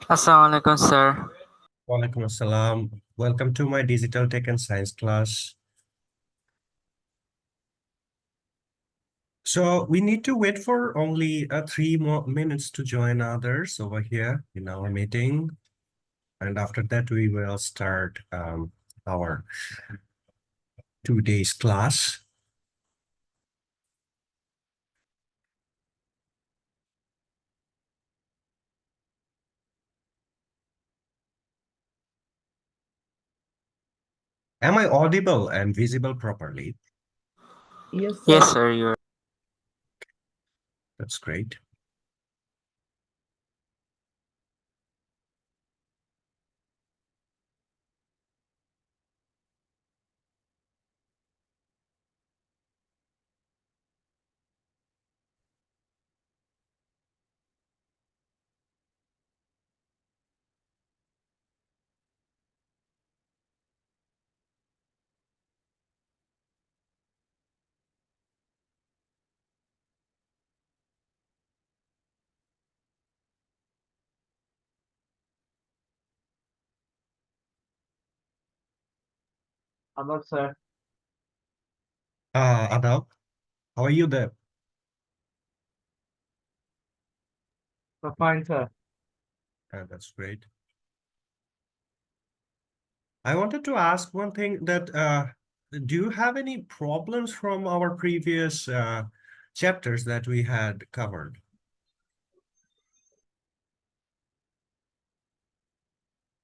Assalamualaikum, sir. Walaikum assalam. Welcome to my digital tech and science class. So we need to wait for only 3 more minutes to join others over here in our meeting. And after that, we will start our 2 days class. Am I audible and visible properly? Yes, sir. Yes, sir. You're That's great. Hello, sir. Adab, how are you there? Fine, sir. That's great. I wanted to ask one thing that do you have any problems from our previous chapters that we had covered?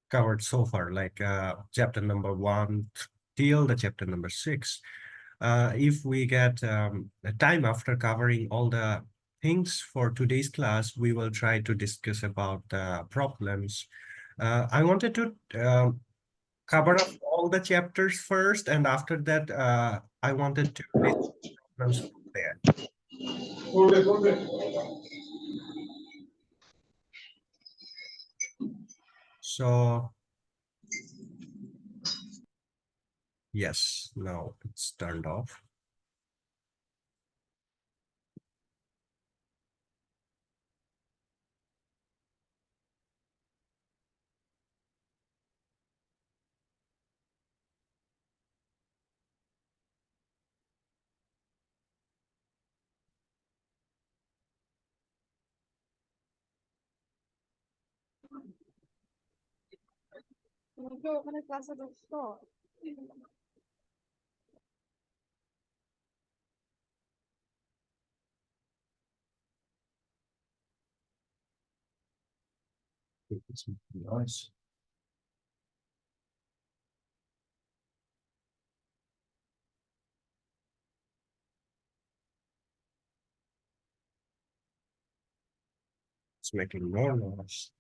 Covered so far, like chapter number 1 till the chapter number 6. If we get a time after covering all the things for today's class, we will try to discuss about the problems. I wanted to cover up all the chapters first, and after that, I wanted to list problems from there. So, yes, now it's turned off. It's noise. It's making more noise.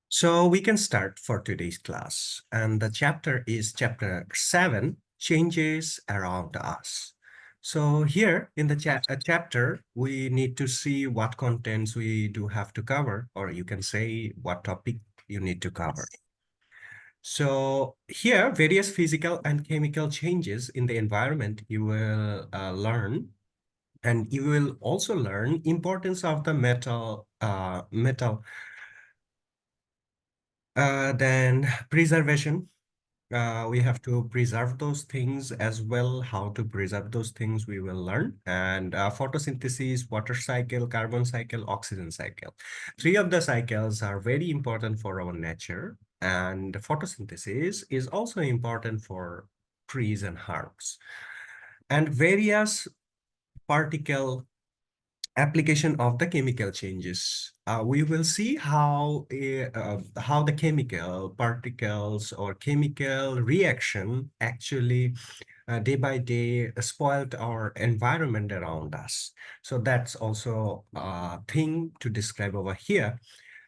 So we can start for today's class. And the chapter is chapter 7, Changes Around Us. So here in the chapter, we need to see what contents we do have to cover, or you can say what topic you need to cover. So here, various physical and chemical changes in the environment you will learn. And you will also learn importance of the metal, then preservation. We have to preserve those things as well. How to preserve those things we will learn. And photosynthesis, water cycle, carbon cycle, oxygen cycle. 3 of the cycles are very important for our nature. And photosynthesis is also important for trees and herbs. And various particle application of the chemical changes. We will see how the chemical particles or chemical reaction actually day by day spoiled our environment around us. So that's also a thing to describe over here.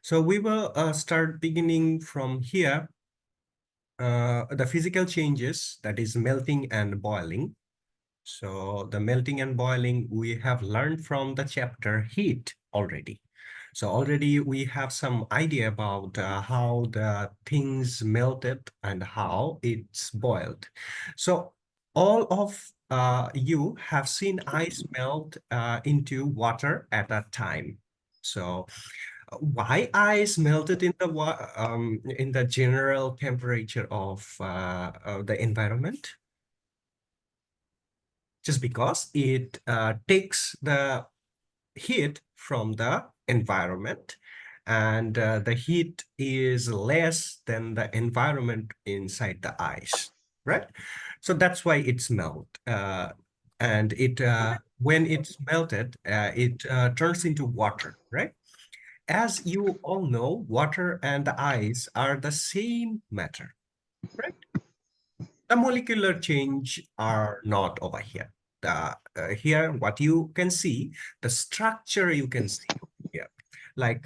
So we will start beginning from here. The physical changes, that is melting and boiling. So the melting and boiling, we have learned from the chapter heat already. So already we have some idea about how the things melted and how it's boiled. So all of you have seen ice melt into water at a time. So why ice melted in the general temperature of the environment? Just because it takes the heat from the environment, and the heat is less than the environment inside the ice, right? So that's why it's melt. And it when it's melted, it turns into water, right? As you all know, water and the ice are the same matter, right? The molecular change are not over here. Here, what you can see, the structure you can see here. Like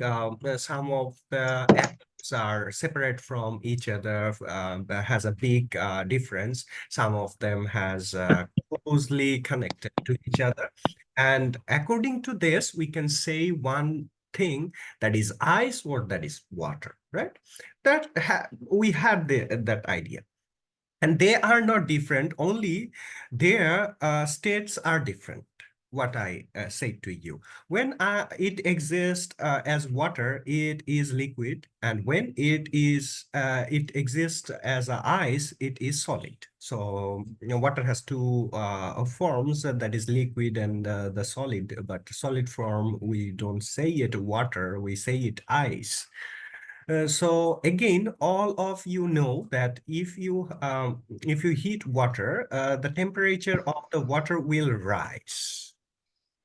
some of the atoms are separate from each other, has a big difference. Some of them has closely connected to each other. And according to this, we can say one thing, that is ice or that is water, right? We had that idea. And they are not different, only their states are different. What I said to you, when it exists as water, it is liquid, and when it exists as a ice, it is solid. So water has two forms, that is liquid and the solid. But solid form, we don't say it water, we say it ice. So again, all of you know that if you heat water, the temperature of the water will rise,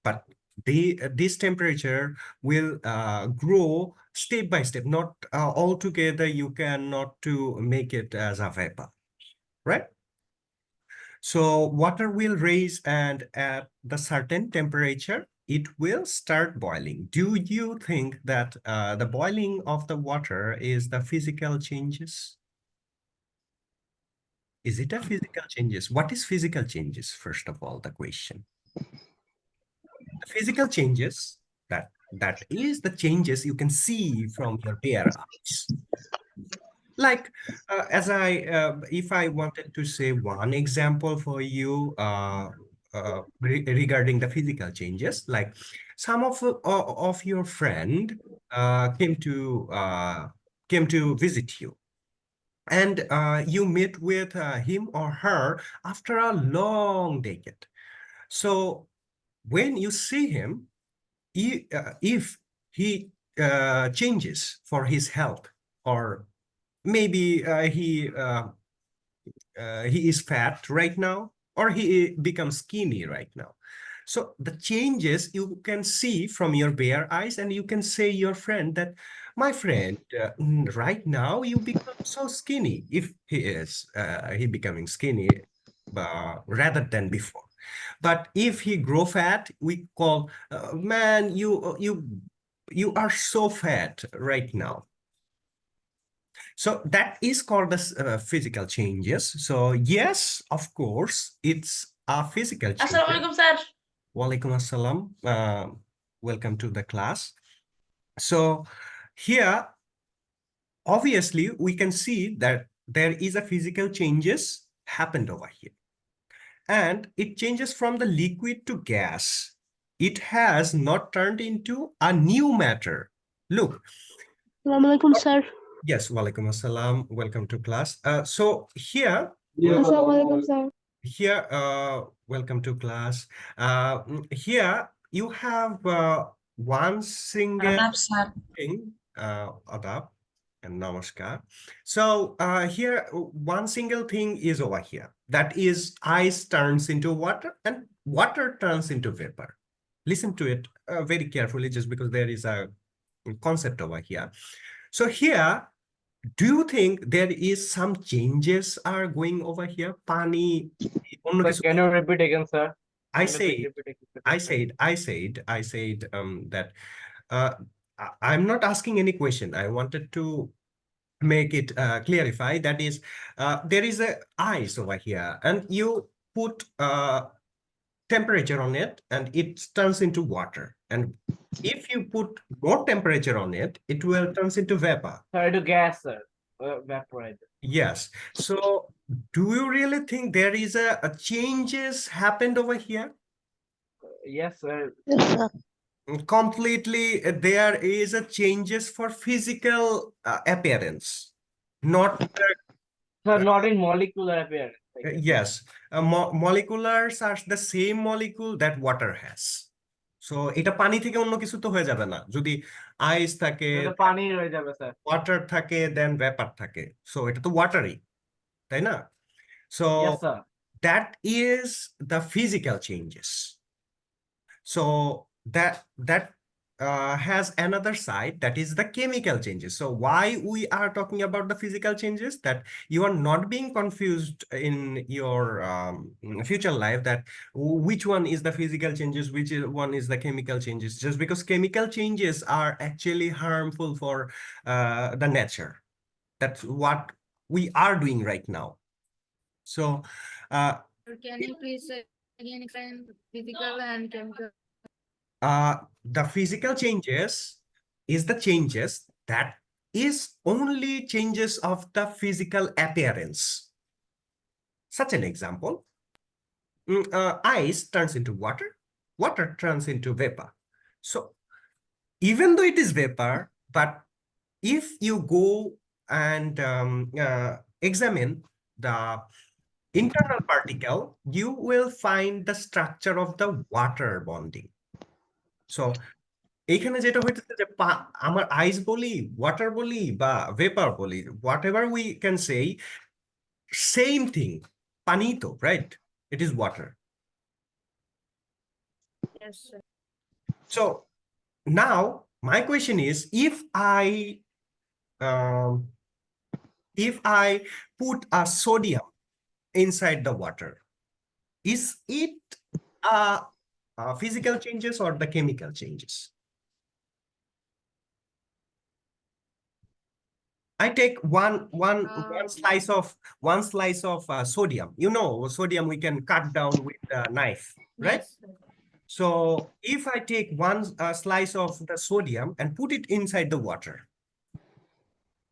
but this temperature will grow step by step. Not altogether. You cannot to make it as a vapor, right? So water will rise, and at the certain temperature, it will start boiling. Do you think that the boiling of the water is the physical changes? Is it a physical changes? What is physical changes? First of all, the question. The physical changes, that is the changes you can see from your bare eyes. Like if I wanted to say one example for you regarding the physical changes, like some of your friend came to visit you, and you meet with him or her after a long decade. So when you see him, if he changes for his health, or maybe he is fat right now, or he becomes skinny right now. So the changes you can see from your bare eyes, and you can say your friend that, my friend, right now you become so skinny. If he becoming skinny rather than before. But if he grow fat, we call, man, you are so fat right now. So that is called as physical changes. So yes, of course, it's a physical change. Assalamualaikum, sir. Walaikum assalam. Welcome to the class. So here, obviously, we can see that there is a physical changes happened over here. And it changes from the liquid to gas. It has not turned into a new matter. Look. Assalamualaikum, sir. Yes, walaikum assalam. Welcome to class. So here, Assalamualaikum, sir. here, welcome to class. Here you have one single Adab, sir. thing, adab and namaskar. So here, one single thing is over here. That is, ice turns into water and water turns into vapor. Listen to it very carefully, just because there is a concept over here. So here, do you think there is some changes are going over here? Pani. Sir, can you repeat again, sir? I Can you said repeat again? that I'm not asking any question. I wanted to make it clarify. That is, there is a ice over here, and you put temperature on it, and it turns into water. And if you put more temperature on it, it will turns into vapor. Sir, to gas, sir. Evaporate. Yes. So do you really think there is a changes happened over here? Yes, sir. Yes, sir. Completely, there is a changes for physical appearance, not Sir, not in molecular appearance. I guess. yes, moleculars are the same molecule that water has. So এটা পানি থেকে অন্য কিছু তো হয়ে যাবে না যদি আইস থাকে এটা তো পানি রয়ে যাবে স্যার। ওয়াটার থাকে দেন ভেপার থাকে সো এটা তো ওয়াটারই তাই না so Yes, sir. that is the physical changes. So that has another side, that is the chemical changes. So why we are talking about the physical changes, that you are not being confused in your future life that which one is the physical changes, one is the chemical changes, just because chemical changes are actually harmful for the nature. That's what we are doing right now. So Can you please again explain physical and chemical? The physical changes is the changes that is only changes of the physical appearance. Such an example, ice turns into water, water turns into vapor. So even though it is vapor, but if you go and examine the internal particle, you will find the structure of the water bonding. So এইখানে যেটা হইতেছে যে আমার আইস বলি water বলি বা vapour বলি what ever we can say same thing পানি তো right it is water Yes, sir. so now my question is if I put a sodium inside the water, is it physical changes or the chemical changes? I take one slice of sodium. You know, sodium we can cut down with a knife, right? Yes, sir. So if I take one slice of the sodium and put it inside the water,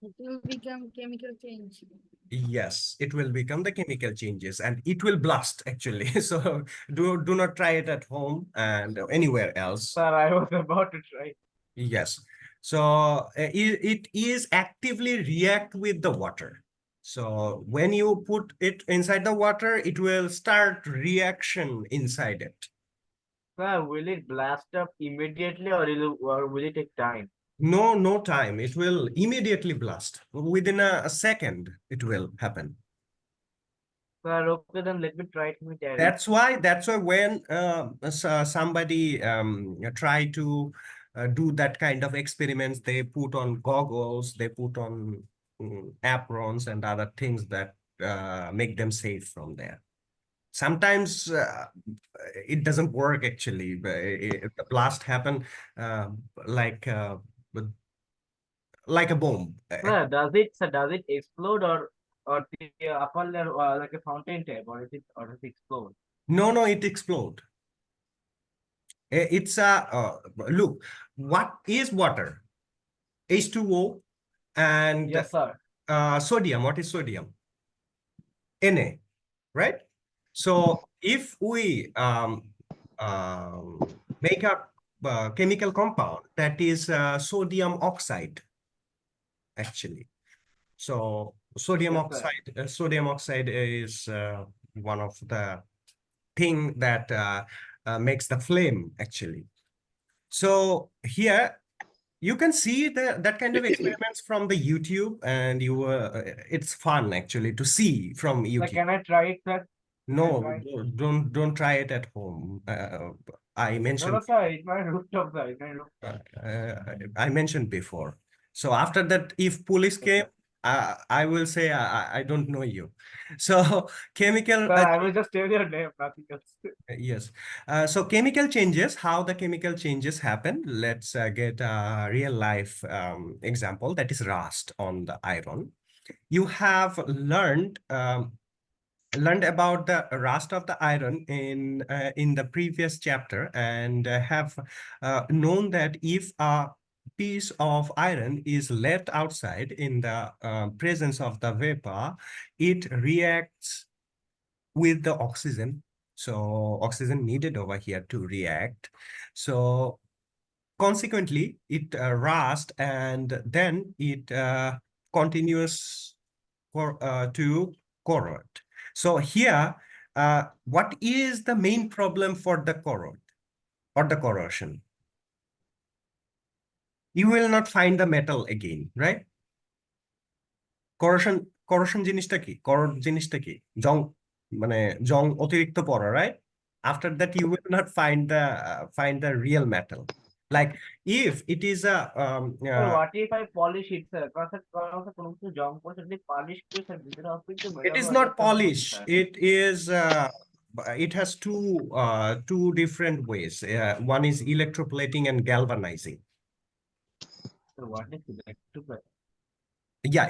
It will become chemical change. yes, it will become the chemical changes and it will blast actually. So do not try it at home and anywhere else. Sir, I was about to try. Yes. So it is actively react with the water. So when you put it inside the water, it will start reaction inside it. Sir, will it blast up immediately or will it take time? No time. It will immediately blast. Within a second, it will happen. Sir, okay, then let me try it immediately. That's why when somebody try to do that kind of experiments, they put on goggles, they put on aprons and other things that make them safe from there. Sometimes it doesn't work actually. The blast happen like a bomb. Sir, does it explode or the upper layer like a fountain type or does it explode? No, it explode. It's look, what is water? H2O and Yes, sir. sodium. What is sodium? Na, right? So if we make a chemical compound that is sodium oxide, actually. So sodium Yes, sir. oxide is one of the thing that makes the flame actually. So here you can see that kind of experiments from the YouTube, and it's fun actually to see from Sir, YouTube. can I try it, sir? No, try? don't try it at home. I No, mentioned sir, it might rooftop, sir. It might rooftop. I mentioned before. So after that, if police came, I will say I don't know you. So chemical. Sir, I will just tell your name, nothing else. Yes. So chemical changes, how the chemical changes happen. Let's get a real life example, that is rust on the iron. You have learned about the rust of the iron in the previous chapter, and have known that if a piece of iron is left outside in the presence of the vapor, it reacts with the oxygen. So oxygen needed over here to react. So consequently, it rusts and then it continues to corrode. So here, what is the main problem for the corrode or the corrosion? You will not find the metal again, right? corrosion জিনিসটা কি? corrode জিনিসটা কি? জং মানে জং অতিরিক্ত পড়া, right? After that you will not find the real metal. Like if it is a Sir, what if I polish it, sir? কারণ কোনো কিছু জং পড়ছে যদি polish করে স্যার ভিতরে অস্তিত্ব it is not polish. It is it has two different ways. One is electroplating and galvanizing. Sir, what is electroplate? Yeah,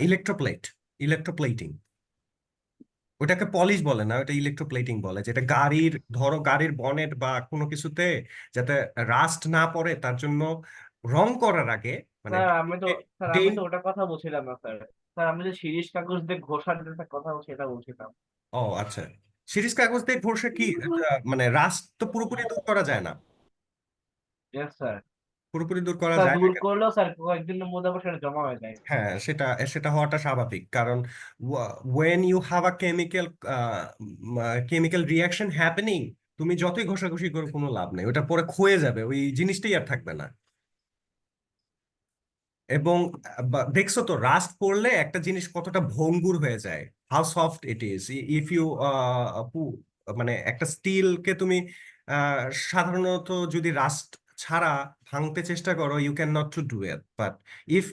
electroplating. ওটাকে polish বলে না, ওটা ইলেকট্রোপ্লেটিং বলে, যেটা গাড়ির ধরো গাড়ির বনেট বা কোনো কিছুতে যাতে রাস্ট না পড়ে তার জন্য রং করার আগে মানে স্যার আমি তো ডেন্ট। ওটা কথা বলছিলাম না স্যার। স্যার আমি যে শিরিষ কাগজ দিয়ে ঘষার যেটা কথা সেটা বলছিলাম। ও আচ্ছা, শিরিষ কাগজ দিয়ে ঘষে কি মানে রাস্ট তো পুরোপুরি দূর করা যায় না? Yes sir. পুরোপুরি দূর করা স্যার যায় না। দূর করলেও স্যার কয়েকদিনের মধ্যে আবার সেটা জমা হয়ে যায়। হ্যাঁ, সেটা হওয়াটা স্বাভাবিক, কারণ when you have a chemical reaction happening, তুমি যতই ঘষাঘষি করো কোনো লাভ নেই, ওটা পরে ক্ষয়ে যাবে, ওই জিনিসটাই আর থাকবে না। এবং দেখছো তো রাস্ট পড়লে একটা জিনিস কতটা ভঙ্গুর হয়ে যায়, how soft it is. If you মানে একটা স্টিলকে তুমি সাধারণত যদি রাস্ট ছাড়া ভাঙতে চেষ্টা করো, you can not to do it, but if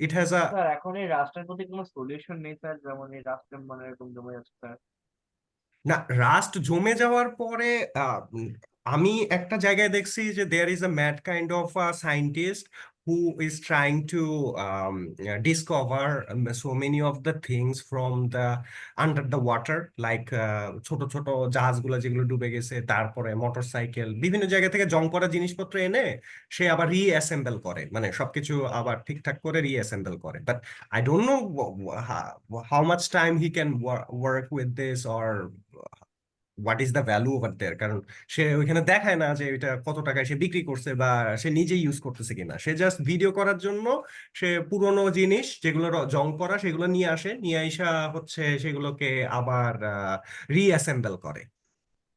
it has a sir এখন এই রাষ্ট্রের প্রতি কোনো সলিউশন নেই স্যার, যেমন এই রাষ্ট্রের মানে এরকম জমে যাচ্ছে স্যার। না, রাস্ট জমে যাওয়ার পরে আমি একটা জায়গায় দেখছি যে there is a mad kind of scientist who is trying to discover so many of the things from the under the water, like ছোট ছোট জাহাজগুলো যেগুলো ডুবে গেছে, তারপরে মোটরসাইকেল, বিভিন্ন জায়গা থেকে জং পড়া জিনিসপত্র এনে সে আবার রিঅ্যাসেম্বল করে, মানে সবকিছু আবার ঠিকঠাক করে রিঅ্যাসেম্বল করে। But I don't know how much time he can work with this or what is the value over there, কারণ সে ওইখানে দেখায় না যে এটা কত টাকায় সে বিক্রি করছে বা সে নিজে ইউজ করতেছে কিনা। সে জাস্ট ভিডিও করার জন্য সে পুরোনো জিনিস যেগুলো জং পড়া সেগুলো নিয়ে আসে, নিয়ে আইসা হচ্ছে সেগুলোকে আবার রিঅ্যাসেম্বল করে।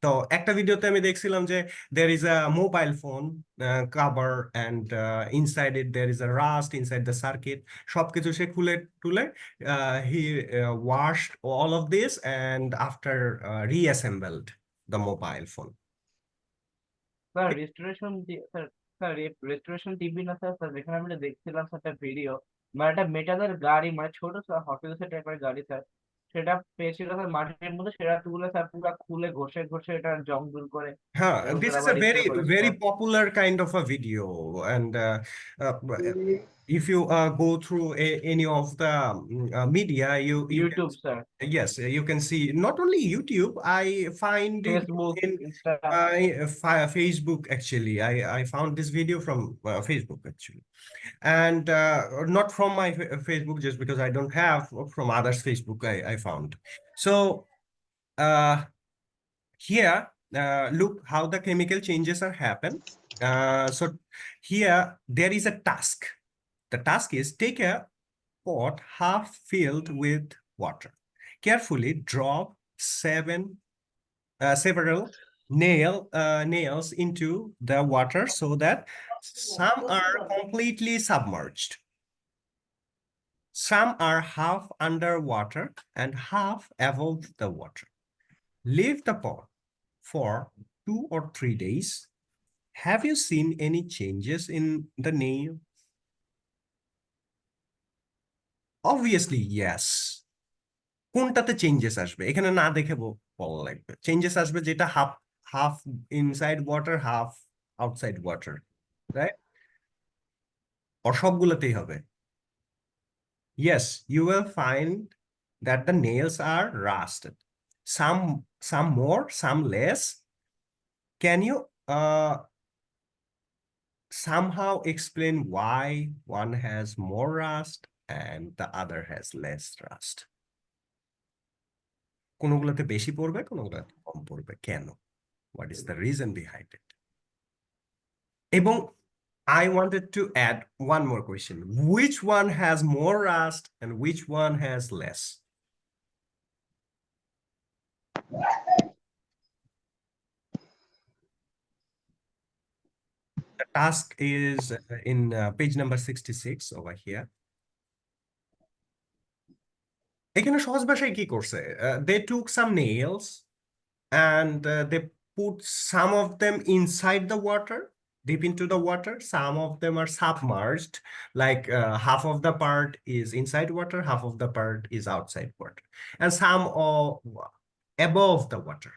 তো একটা ভিডিওতে আমি দেখছিলাম যে there is a mobile phone cover and inside it there is a rust inside the circuit, সবকিছু সে খুলে টুলে he washed all of this and after reassembled the mobile phone. Sir restoration sir sir restoration TV না sir, sir যেখানে আমি দেখছিলাম sir একটা video, মানে একটা মেটালের গাড়ি, মানে ছোট স্যার হটওয়িলস টাইপের গাড়ি স্যার, সেটা পেয়েছিল স্যার মাটির মধ্যে, সেটা তুলে স্যার পুরো খুলে ঘষে ঘষে এটা জং দূর করে। This is a very popular kind of a video, and if you go through any of the media, you YouTube sir, yes, you can see not only YouTube. I find Facebook, it in Instagram. Facebook actually. I found this video from Facebook actually, and not from my Facebook, just because I don't have from others' Facebook. I found so. Here, look how the chemical changes are happen. So here there is a task. The task is take a pot half filled with water. Carefully drop several nails into the water so that some are completely submerged. Some are half underwater and half above the water. Leave the pot for 2 or 3 days. Have you seen any changes in the nail? Obviously, yes. কোনটাতে changes আসবে এখানে না দেখে বলা লাগবে। Changes আসবে যেটা half inside water, half outside water, right? or সবগুলোতেই হবে। Yes, you will find that the nails are rusted. Some more, some less. Can you somehow explain why one has more rust and the other has less rust. কোনগুলোতে বেশি পড়বে, কোনগুলোতে কম পড়বে, কেন? What is the reason behind it? এবং I wanted to add one more question. Which one has more rust and which one has less? The task is in page number 66 over here. এখানে সহজ ভাষায় কি করছে? They took some nails and they put some of them inside the water, deep into the water. Some of them are submerged, like half of the part is inside water, half of the part is outside water, and some are above the water.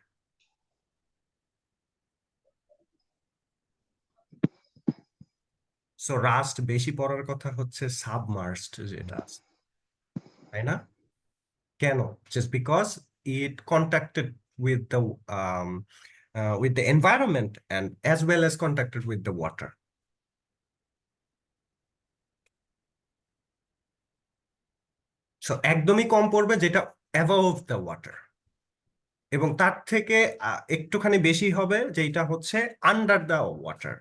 So rust বেশি পড়ার কথা হচ্ছে submerged যেটা আছে, তাই না? কেন? Just because it contacted with the environment and as well as contacted with the water. So একদমই কম পড়বে যেটা above the water, এবং তার থেকে একটুখানি বেশি হবে যেটা হচ্ছে আন্ডার দ্য ওয়াটার,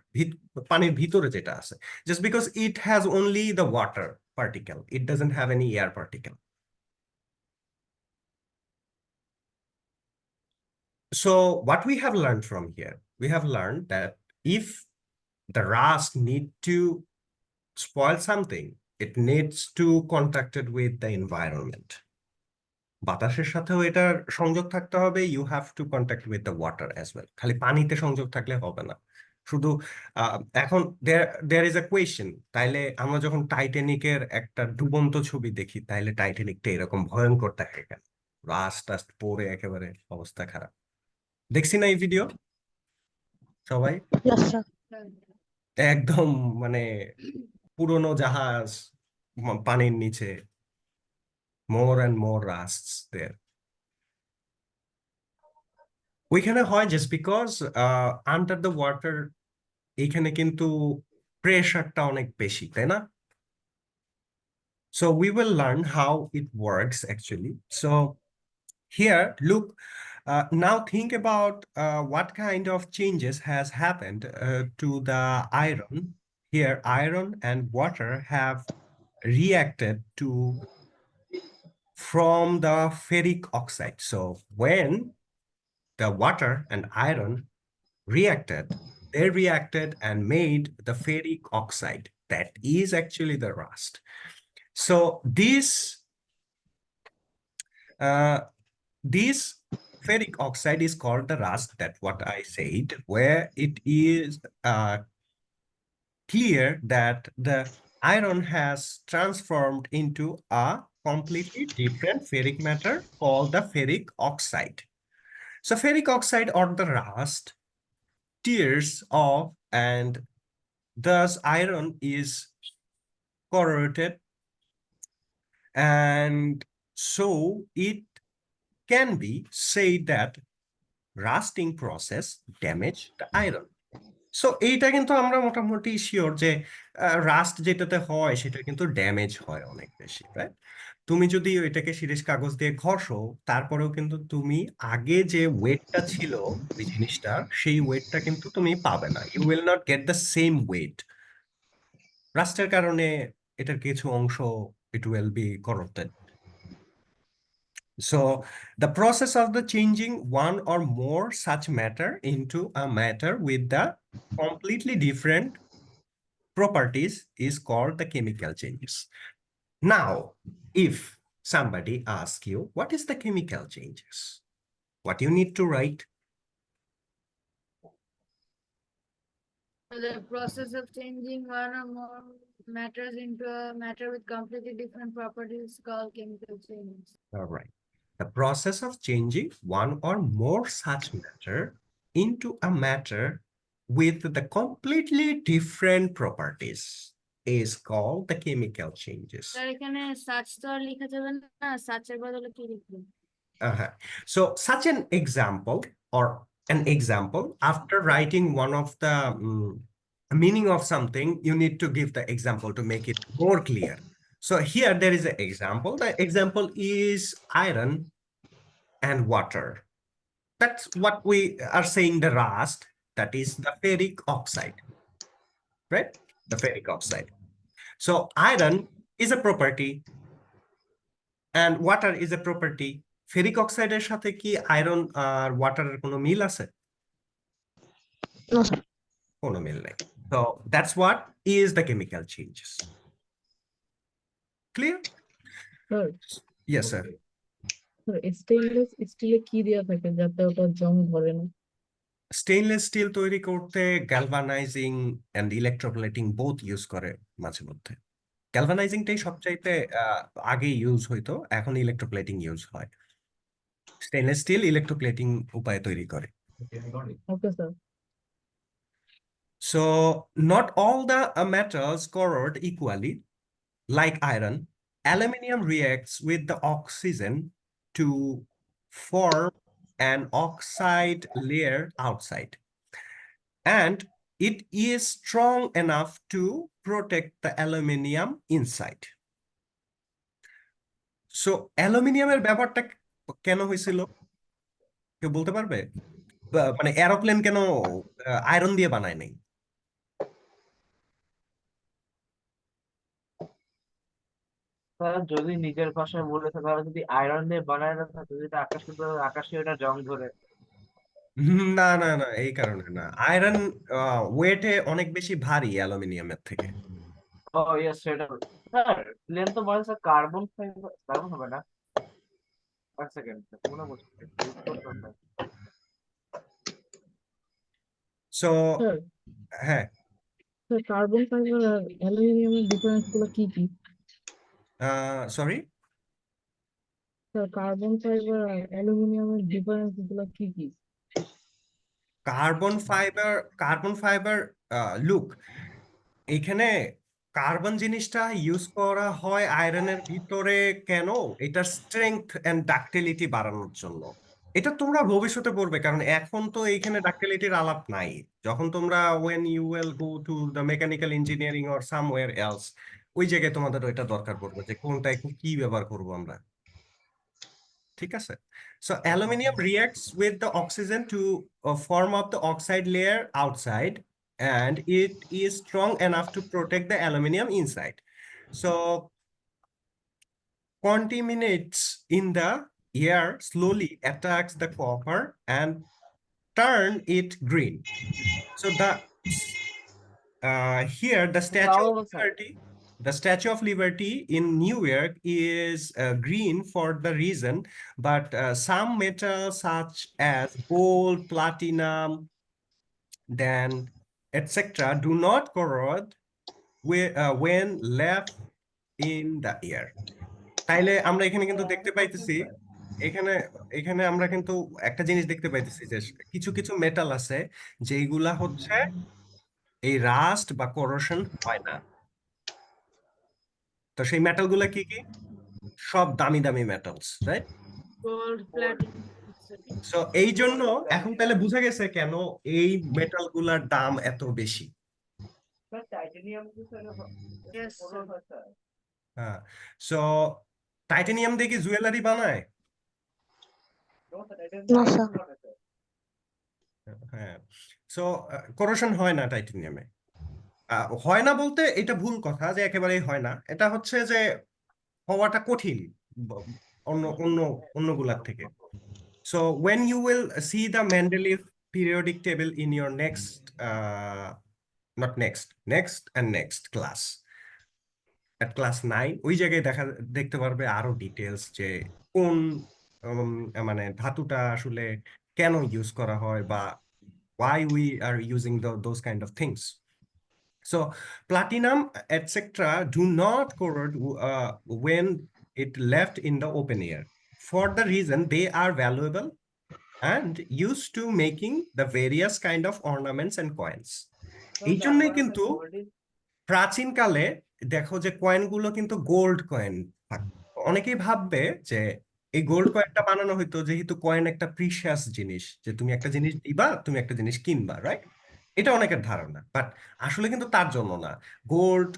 পানির ভিতরে যেটা আছে, just because it has only the water particle, it doesn't have any air particle. So what we have learned from here, we have learned that if the rust need to spoil something, it needs to contacted with the environment. বাতাসের সাথেও এটার সংযোগ থাকতে হবে, you have to contact with the water as well. খালি পানিতে সংযোগ থাকলে হবে না। শুধু এখন there is a question, তাইলে আমরা যখন টাইটানিকের একটা ডুবন্ত ছবি দেখি, তাইলে টাইটানিকটা এরকম ভয়ঙ্কর থাকে কেন? রাস্ট টাস্ট পড়ে একেবারে অবস্থা খারাপ। দেখছি না এই ভিডিও সবাই? Yes, sir. একদম মানে পুরনো জাহাজ পানির নিচে, more and more rusts there. ওইখানে হয় just because under the water এখানে কিন্তু প্রেসারটা অনেক বেশি, তাই না? So we will learn how it works actually. So here, look, now think about what kind of changes has happened to the iron. Here, iron and water have reacted to from the ferric oxide. So when the water and iron reacted, they reacted and made the ferric oxide. That is actually the rust. So this ferric oxide is called the rust, that what I said, where it is clear that the iron has transformed into a completely different ferric matter called the ferric oxide. So ferric oxide or the rust tears off, and thus iron is corroded, and so it can be said that rusting process damaged the iron. So এইটা কিন্তু আমরা মোটামুটি sure যে rushed যেটাতে হয় সেটা কিন্তু damage হয় অনেক বেশি, রাইট? তুমি যদি এটাকে শিরিষ কাগজ দিয়ে ঘষো, তারপরেও কিন্তু তুমি আগে যে ওয়েটটা ছিল ওই জিনিসটার, সেই ওয়েটটা কিন্তু তুমি পাবে না। You will not get the same weight. রাস্টের কারণে এটার কিছু অংশ it will be corrupted. So the process of the changing one or more such matter into a matter with the completely different properties is called the chemical changes. Now, if somebody asks you, what is the chemical changes? What you need to write? The process of changing one or more matters into a matter with completely different properties called chemical changes. All right. The process of changing one or more such matter into a matter with the completely different properties is called the chemical changes. Sir এখানে such তো আর লেখা যাবে না, সাচের বদলে কি লিখবো? So such an example, or an example, after writing one of the meaning of something, you need to give the example to make it more clear. So here there is an example. The example is iron and water. That's what we are saying, the rust, that is the ferric oxide, right? The ferric oxide. So iron is a property and water is a property. Ferric oxide এর সাথে কি iron আর ওয়াটারের কোনো মিল আছে? No, sir. কোনো মিল নাই। So that's what is the chemical changes. Clear? Sir Yes, sir. Sir stainless স্টিলে কি দেওয়া থাকে যাতে ওটা জং ধরে না? স্টেইনলেস স্টিল তৈরি করতে galvanising and electroplating both use করে মাঝে মধ্যে। গ্যালভানাইজিংটাই সবচাইতে আগে ইউজ হইতো, এখন ইলেকট্রোপ্লেটিং ইউজ হয়। স্টেইনলেস স্টিল ইলেকট্রোপ্লেটিং উপায়ে তৈরি করে। Okay sir. So not all the metals corrode equally. Like iron, aluminium reacts with the oxygen to form an oxide layer outside. And it is strong enough to protect the aluminium inside. So aluminium এর ব্যাপারটা কেন হয়েছিল? কেউ বলতে পারবে? মানে aeroplane কেন iron দিয়ে বানায় নাই? স্যার যদি নিজের ভাষায় বলে তাহলে যদি আয়রন দিয়ে বানায় না থাকে, যদি আকাশে আকাশে ওটা জং ধরে। না না না, এই কারণে না। আয়রন ওয়েটে অনেক বেশি ভারী অ্যালুমিনিয়ামের থেকে। ও ইয়েস, সেটা স্যার প্লেন তো বলে স্যার কার্বন ফাইবার, কার্বন হবে না। এক সেকেন্ড মনে বলছি সো স্যার হ্যাঁ, স্যার কার্বন ফাইবার আর অ্যালুমিনিয়ামের ডিফারেন্স গুলো কি কি? সরি, স্যার কার্বন ফাইবার আর অ্যালুমিনিয়ামের ডিফারেন্স গুলো কি কি? কার্বন ফাইবার লুক, এখানে কার্বন জিনিসটা ইউজ করা হয় আয়রনের ভিতরে কেন? এটার স্ট্রেংথ এন্ড ডাক্টিলিটি বাড়ানোর জন্য। এটা তোমরা ভবিষ্যতে পড়বে, কারণ এখন তো এইখানে ডাক্টিলিটির আলাপ নাই। যখন তোমরা when you will go to the mechanical engineering or somewhere else, ওই জায়গায় তোমাদের ওইটা দরকার পড়বে যে কোনটায় কি ব্যবহার করব আমরা। ঠিক আছে? So aluminium reacts with the oxygen to form up the oxide layer outside, and it is strong enough to protect the aluminium inside. So contaminants in the air slowly attacks the copper and turn it green. So here the Statue of Liberty, the Statue of Liberty in New York is green for the reason, but some metals such as gold, platinum, then etc. do not corrode when left in the air. তাইলে আমরা এখানে কিন্তু দেখতে পাইতেছি, এখানে এখানে আমরা কিন্তু একটা জিনিস দেখতে পাইতেছি যে কিছু কিছু মেটাল আছে যেগুলা হচ্ছে এই রাস্ট বা করোশন হয় না। তো সেই মেটাল গুলা কি কি? সব দামি দামি metals, right? Gold, platinum, etc. So এই জন্য এখন তাহলে বুঝা গেছে কেন এই মেটাল গুলার দাম এত বেশি। স্যার টাইটানিয়াম কি স্যার Yes, sir. স্যার? হ্যাঁ, সো টাইটানিয়াম দিয়ে কি জুয়েলারি বানায়? No, sir. হ্যাঁ, সো করোশন হয় না টাইটানিয়ামে। হয় না বলতে এটা ভুল কথা যে একেবারেই হয় না, এটা হচ্ছে যে হওয়াটা কঠিন অন্য অন্য অন্যগুলার থেকে। So when you will see the Mendeleev periodic table in your next and next class, at class 9, ওই জায়গায় দেখতে পারবে আরো ডিটেলস যে কোন মানে ধাতুটা আসলে কেন ইউজ করা হয় বা why we are using those kind of things. So platinum etc. do not corrode when it left in the open air, for the reason they are valuable and used to making the various kind of ornaments and coins. এই জন্যই কিন্তু প্রাচীনকালে দেখো যে কয়েনগুলো কিন্তু gold coin থাকতো। অনেকেই ভাববে যে এই গোল্ড কয়েনটা বানানো হইতো যেহেতু কয়েন একটা প্রিশিয়াস জিনিস, যে তুমি একটা জিনিস দিবা, তুমি একটা জিনিস কিনবা, রাইট? এটা অনেকের ধারণা, বাট আসলে কিন্তু তার জন্য না। গোল্ড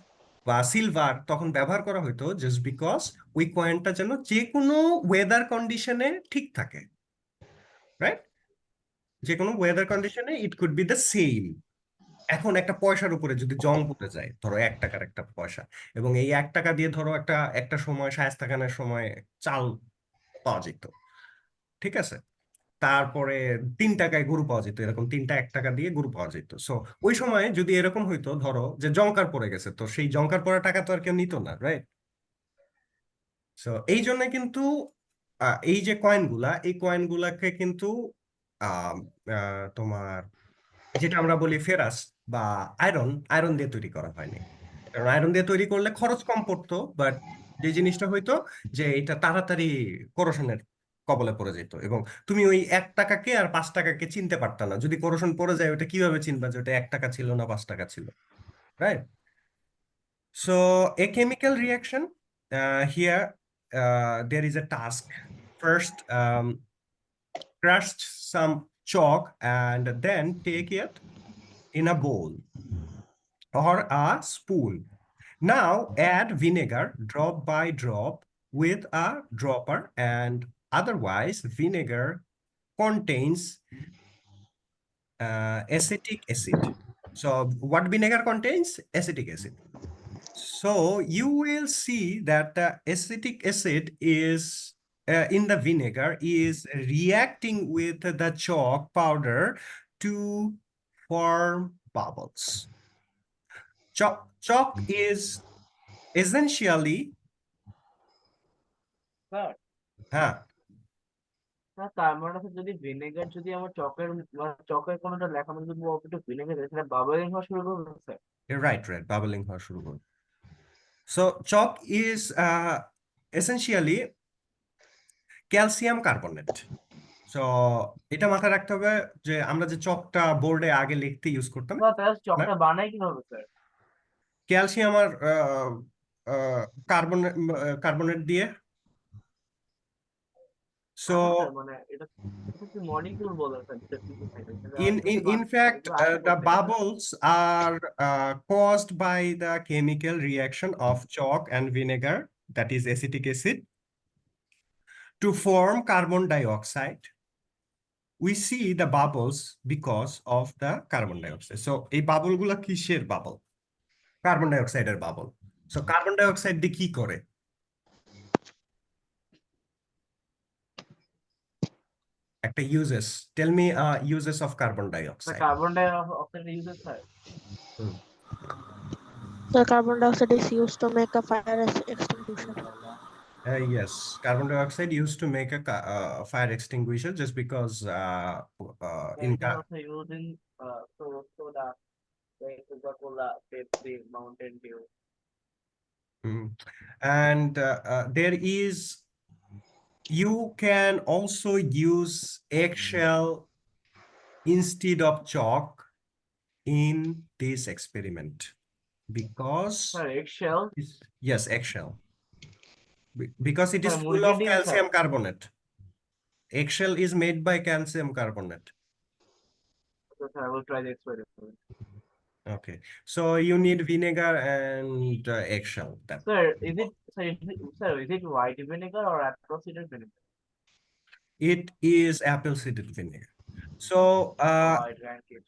বা সিলভার তখন ব্যবহার করা হতো জাস্ট বিকজ ওই কয়েনটা যেন যে কোনো ওয়েদার কন্ডিশনে ঠিক থাকে, রাইট? যে কোনো ওয়েদার কন্ডিশনে it could be the same. এখন একটা পয়সার উপরে যদি জং পড়ে যায়, ধরো 1 টাকার একটা পয়সা, এবং এই 1 টাকা দিয়ে ধরো একটা একটা সময় শায়েস্তা খানের সময় চাল পাওয়া যেত, ঠিক আছে? তারপরে 3 টাকায় গরু পাওয়া যেত, এরকম 3টা 1 টাকা দিয়ে গরু পাওয়া যেত। সো ওই সময় যদি এরকম হইতো, ধরো যে জংকার পড়ে গেছে, তো সেই জংকার পড়া টাকা তো আর কেউ নিত না, রাইট? সো এই জন্য কিন্তু এই যে কয়েনগুলা, এই কয়েনগুলাকে কিন্তু আহ, তোমার যেটা আমরা বলি ফেরাস বা আয়রন, আয়রন দিয়ে তৈরি করা হয়নি। কারণ আয়রন দিয়ে তৈরি করলে খরচ কম পড়তো, বাট যে জিনিসটা হইতো যে এটা তাড়াতাড়ি করোশনের কবলে পড়ে যেত, এবং তুমি ওই 1 টাকাকে আর 5 টাকাকে চিনতে পারতা না। যদি করোশন পড়ে যায়, ওটা কিভাবে চিনবা যে ওটা 1 টাকা ছিল না 5 টাকা ছিল, right? So a chemical reaction, here there is a task. First, crush some chalk and then take it in a bowl or a spoon. Now add vinegar drop by drop with a dropper, and otherwise vinegar contains acetic acid. So what vinegar contains? Acetic acid. So you will see that the acetic acid is in the vinegar is reacting with the chalk powder to form bubbles. Chalk is essentially, sir হ্যাঁ, তার মানে হচ্ছে যদি vinegar যদি আমার চকের চকের কোনোটা লেখা মানে যদি একটু ভিনেগার দেয় সেটা বাবলিং হওয়া শুরু করবে স্যার? right, bubbling হওয়া শুরু করবে। So chalk is essentially calcium carbonate. So এটা মাথায় রাখতে হবে যে আমরা যে চকটা বোর্ডে আগে লিখতে ইউজ করতাম, বা তাহলে চকটা বানাই কিভাবে স্যার? ক্যালসিয়াম আর কার্বন কার্বনেট দিয়ে। সো স্যার মানে এটা এটা কি মলিকিউল বলে স্যার, যেটা কিছু থাকে সেটা in fact এগুলো আসে the কোত্থেকে, sir? bubbles are caused by the chemical reaction of chalk and vinegar, that is acetic acid, to form carbon dioxide. We see the bubbles because of the carbon dioxide. So এই bubble গুলা কিসের bubble? Carbon ডাইঅক্সাইডের bubble. So carbon dioxide দিয়ে কি করে? একটা uses, tell me uses of carbon dioxide. Carbon dioxide use sir? The carbon dioxide is used to make a fire extinguisher. Yes, carbon dioxide used to make a fire extinguisher, just because in It is also used in soda, like Coca-Cola, Pepsi, Mountain Dew. and there is, you can also use eggshell instead of chalk in this experiment, because Sir, eggshell? yes, eggshell, because it is Sir, full মুরগির of ডিম, calcium sir? carbonate. Eggshell is made by calcium carbonate. Okay, sir, I will try the experiment. Okay, so you need vinegar and eggshell. That Sir, is it white vinegar or apple cider vinegar? it is apple cider vinegar. So I drank it.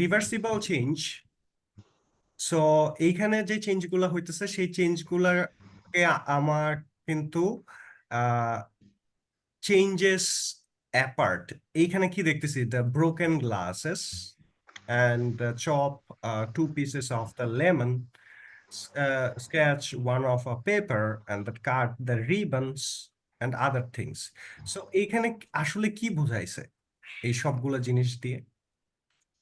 reversible change. So এইখানে যে change গুলা হইতেছে, সেই change গুলাকে আমার কিন্তু changes apart. এইখানে কি দেখতেছি? The broken glasses and chop 2 pieces of the lemon, sketch 1 of a paper, and cut the ribbons and other things. So এইখানে আসলে কি বুঝাইছে এই সবগুলো জিনিস দিয়ে?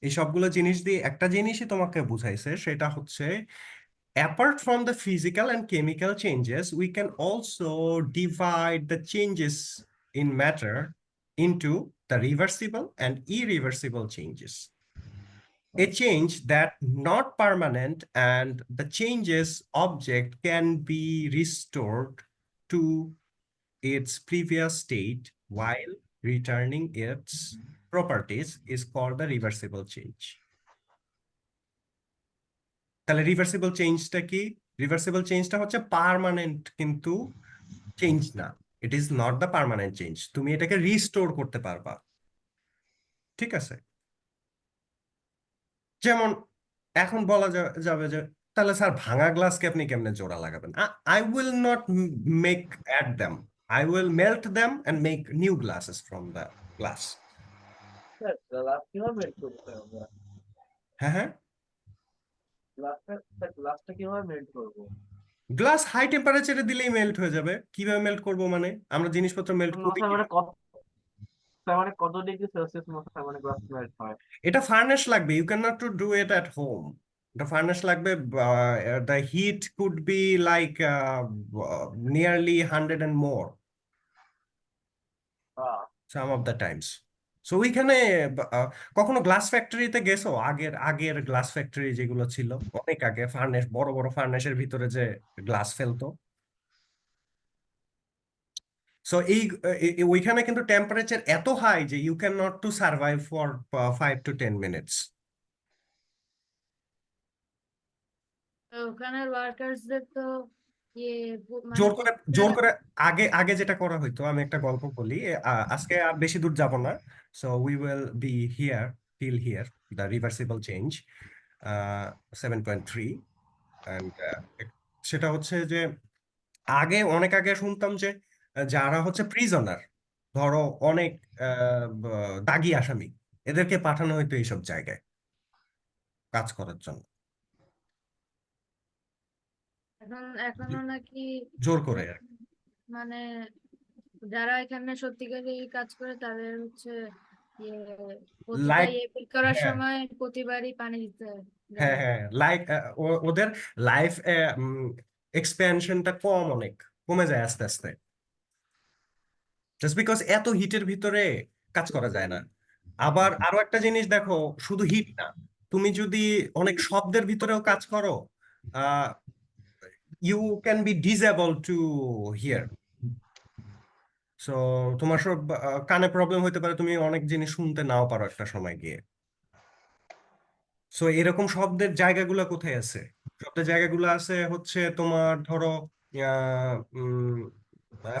এই সবগুলো জিনিস দিয়ে একটা জিনিসই তোমাকে বুঝাইছে, সেটা হচ্ছে apart from the physical and chemical changes, we can also divide the changes in matter into the reversible and irreversible changes. A change that not permanent, and the changes object can be restored to its previous state while returning its properties is called the reversible change. তাহলে reversible চেঞ্জটা কি? Reversible চেঞ্জটা হচ্ছে permanent কিন্তু change না। It is not the permanent change. তুমি এটাকে restore করতে পারবা, ঠিক আছে? যেমন এখন বলা যাবে যে তাহলে স্যার ভাঙা গ্লাসকে আপনি কেমনে জোড়া লাগাবেন? I will not make add them, I will melt them and make new glasses from the glass. Sir glass কিভাবে মেল্ট করতে হবে? হ্যাঁ হ্যাঁ, গ্লাসটা কিভাবে মেল্ট করবো? গ্লাস হাই টেম্পারেচারে দিলেই মেল্ট হয়ে যাবে। কিভাবে মেল্ট করব মানে? আমরা জিনিসপত্র মেল্ট করি স্যার মানে কিভাবে? কত, স্যার মানে কত ডিগ্রি সেলসিয়াস মানে গ্লাস মেল্ট হয়? এটা ফার্নেস লাগবে, you can not to do it at home. এটা ফার্নেস লাগবে, the heat could be like nearly 100 and more some of the times. So ওইখানে কখনো গ্লাস ফ্যাক্টরিতে গেছো? আগের আগের গ্লাস ফ্যাক্টরি যেগুলো ছিল অনেক আগে, ফার্নেস, বড় বড় ফার্নেসের ভিতরে যে গ্লাস ফেলতো। সো ওইখানে কিন্তু টেম্পারেচার এত হাই যে you can not to survive for 5 to 10 minutes. তো ওখানের ওয়ার্কার্সদের তো ইয়ে মানে জোর করে জোর করে আগে আগে যেটা করা হইতো, আমি একটা গল্প বলি। আজকে আর বেশি দূর যাব না। So we will be here till here the reversible change 7.3 and সেটা হচ্ছে যে আগে, অনেক আগে শুনতাম যে যারা হচ্ছে প্রিজনার, ধরো অনেক দাগী আসামি, এদেরকে পাঠানো হইতো এইসব জায়গায় কাজ করার জন্য এখনো নাকি জোর করে আর কি। মানে যারা এখানে সত্যিকারই কাজ করে তাদের হচ্ছে ইয়ে প্রতিটা লাইফ, ইয়ে পিক করার হ্যাঁ সময় প্রতিবারই পানি দিতে হয়। হ্যাঁ হ্যাঁ, লাইক ওদের লাইফ এক্সপেনশনটা কম, অনেক কমে যায় আস্তে আস্তে, জাস্ট বিকজ এত হিটের ভিতরে কাজ করা যায় না। আবার আরো একটা জিনিস দেখো, শুধু হিট না, তুমি যদি অনেক শব্দের ভিতরেও কাজ করো, you can be disable to hear. So তোমার সব কানে প্রবলেম হতে পারে, তুমি অনেক জিনিস শুনতে নাও পারো একটা সময় গিয়ে। সো এরকম শব্দের জায়গাগুলো কোথায় আছে? শব্দের জায়গাগুলো আছে হচ্ছে তোমার ধরো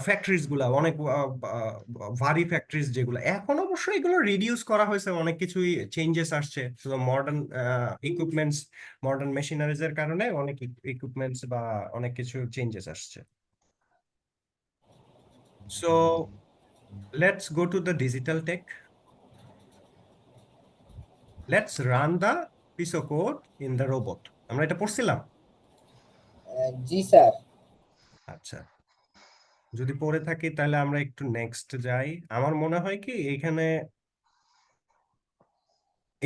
ফ্যাক্টরিজ গুলা, অনেক ভারী ফ্যাক্টরিজ যেগুলো। এখন অবশ্য এগুলো রিডিউস করা হয়েছে, অনেক কিছুই চেঞ্জেস আসছে। মডার্ন ইকুইপমেন্টস, মডার্ন মেশিনারিজ এর কারণে অনেক ইকুইপমেন্টস বা অনেক কিছু চেঞ্জেস আসছে। So let's go to the digital tech. Let's run the piece of code in the robot. আমরা এটা পড়ছিলাম? জি স্যার। আচ্ছা, যদি পড়ে থাকি তাহলে আমরা একটু নেক্সট যাই। আমার মনে হয় কি এখানে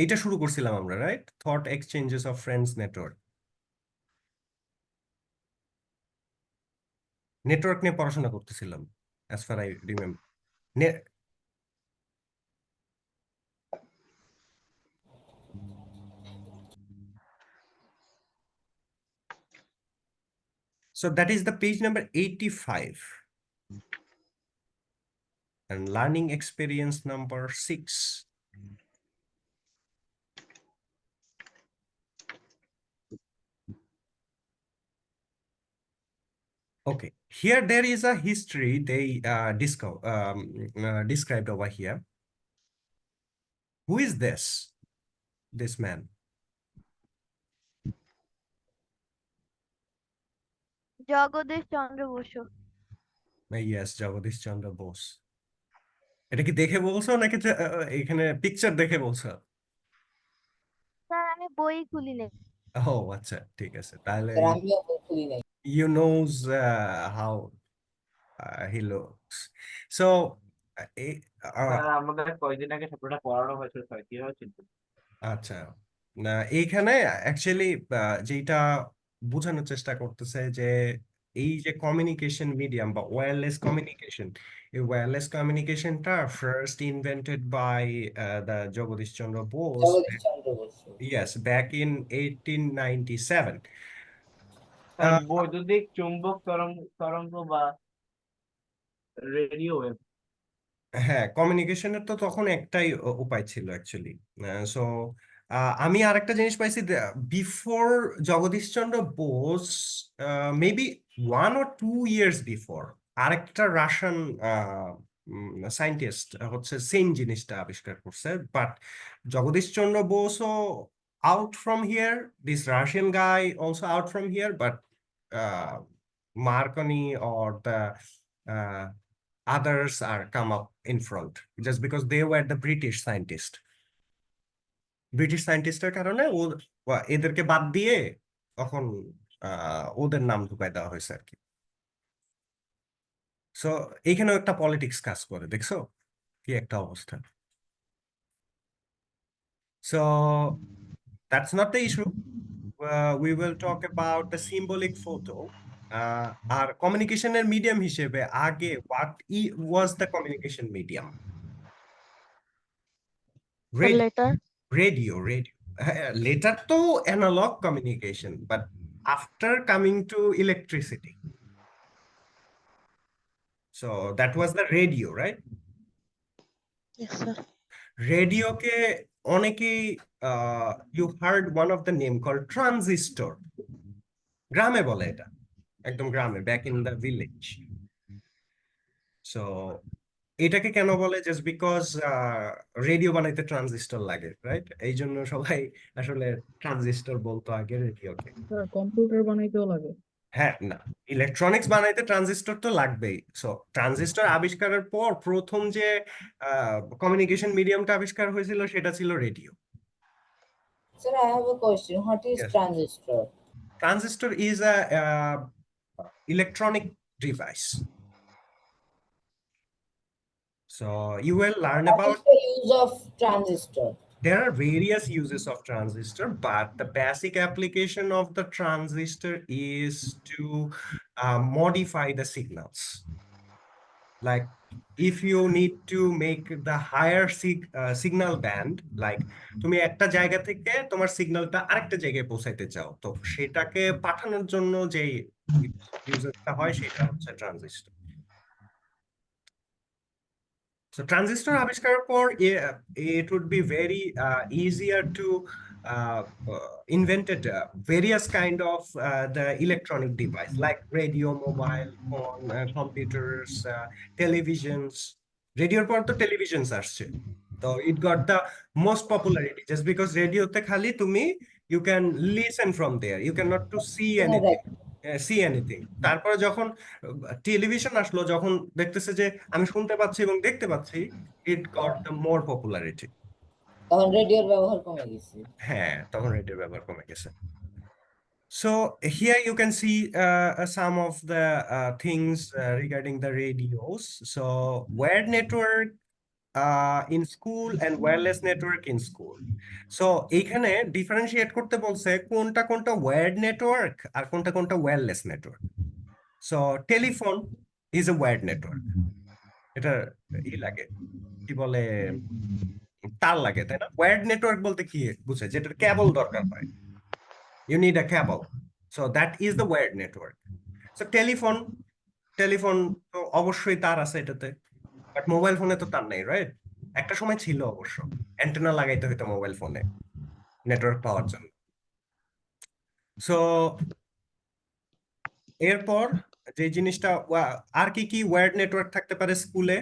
এইটা শুরু করছিলাম আমরা, right? Thought exchanges of friends network. Network নিয়ে পড়াশোনা করতেছিলাম as far I remember. So that is the page number 85 and learning experience number 6. Okay, here there is a history they described over here. Who is this man? Jagadish Chandra Basu. Yes, Jagadish Chandra Bose. এটা কি দেখে বলছো নাকি এখানে picture দেখে বলছো? Sir আমি বই খুলি নাই। ও আচ্ছা, ঠিক আছে তাহলে। স্যার আমিও বই খুলি নাই। You knows how he looks. So sir আমাদের কয়েকদিন আগে সবটা পড়ানো হয়েছিল স্যার, কিভাবে চিনতে? আচ্ছা, না এইখানে অ্যাকচুয়ালি যেটা বোঝানোর চেষ্টা করতেছে যে এই যে কমিউনিকেশন মিডিয়াম বা ওয়্যারলেস কমিউনিকেশন, এই ওয়্যারলেস কমিউনিকেশনটা first invented by the Jagadish Chandra Bose, Jagadish Chandra Basu. yes, back in 1897. Sir বৈদ্যুতিক চুম্বক তরঙ্গ বা রেডিও ওয়েভ। হ্যাঁ, কমিউনিকেশনের তো তখন একটাই উপায় ছিল অ্যাকচুয়ালি। সো আমি আরেকটা জিনিস পাইছি, before Jagadish Chandra Bose, maybe 1 or 2 years before, আরেকটা রাশিয়ান সায়েন্টিস্ট হচ্ছে সেম জিনিসটা আবিষ্কার করছে, বাট জগদীশচন্দ্র বোসও out from here, this Russian guy also out from here, but Marconi or the others are come up in front just because they were the British scientist. British সায়েন্টিস্টের কারণে এদেরকে বাদ দিয়ে তখন ওদের নাম ঢুকাই দেওয়া হয়েছে আর কি। সো এইখানেও একটা পলিটিক্স কাজ করে, দেখছো কি একটা অবস্থা। So that's not the issue. We will talk about the symbolic photo. আর কমিউনিকেশনের মিডিয়াম হিসেবে আগে was the communication medium? Sir, later. Radio. Later to analog communication, but after coming to electricity. So that was the radio, right? Yes, sir. Radio ke অনেকেই you heard one of the name called transistor. গ্রামে বলে এটা, একদম গ্রামে, back in the village. So এটাকে কেন বলে? Just because radio বানাইতে ট্রানজিস্টর লাগে, রাইট? এই জন্য সবাই আসলে ট্রানজিস্টর বলতো আগে রেডিওকে। স্যার কম্পিউটার বানাইতেও লাগে। হ্যাঁ, না, ইলেকট্রনিক্স বানাইতে ট্রানজিস্টর তো লাগবেই। সো ট্রানজিস্টর আবিষ্কারের পর প্রথম যে কমিউনিকেশন মিডিয়ামটা আবিষ্কার হয়েছিল সেটা ছিল radio. Sir, I have a question. What is Yes. transistor? Transistor is a electronic device. So you will learn What about. is the use of transistor? There are various uses of transistor, but the basic application of the transistor is to modify the signals. Like if you need to make the higher signal band, like তুমি একটা জায়গা থেকে তোমার সিগন্যালটা আরেকটা জায়গায় পৌঁছাইতে চাও, তো সেটাকে পাঠানোর জন্য যে ইউজেসটা হয় সেটা হচ্ছে ট্রানজিস্টর। So transistor আবিষ্কারের পর it would be very easier to invented various kind of the electronic device like radio, mobile phone, computers, televisions. রেডিওর পর তো টেলিভিশনস আসছে, তো it got the most popularity just because রেডিওতে খালি তুমি you can listen from there, you cannot to see anything. তারপরে যখন টেলিভিশন আসলো, যখন দেখতেছে যে আমি শুনতে পাচ্ছি এবং দেখতে পাচ্ছি, it got the more popularity. তখন রেডিওর ব্যবহার কমে গেছে। হ্যাঁ, তখন রেডিওর ব্যবহার কমে গেছে। So here you can see some of the things regarding the radios. So wired network in school and wireless network in school. So এইখানে ডিফারেন্সিয়েট করতে বলছে কোনটা কোনটা wired network আর কোনটা কোনটা wireless network. So telephone is a wired network. এটা লাগে, কি বলে, তার লাগে, তাই না? wired network বলতে কি বুঝে? যেটার কেবল দরকার হয়, you need a cable, so that is the wired network. So telephone তো অবশ্যই তার আছে এটাতে, বাট মোবাইল ফোনে তো তার নেই, রাইট? একটা সময় ছিল অবশ্য, অ্যান্টেনা লাগাইতে হইতো মোবাইল ফোনে নেটওয়ার্ক পাওয়ার জন্য। সো এরপর যে জিনিসটা, আর কি কি ওয়্যার্ড নেটওয়ার্ক থাকতে পারে স্কুলে?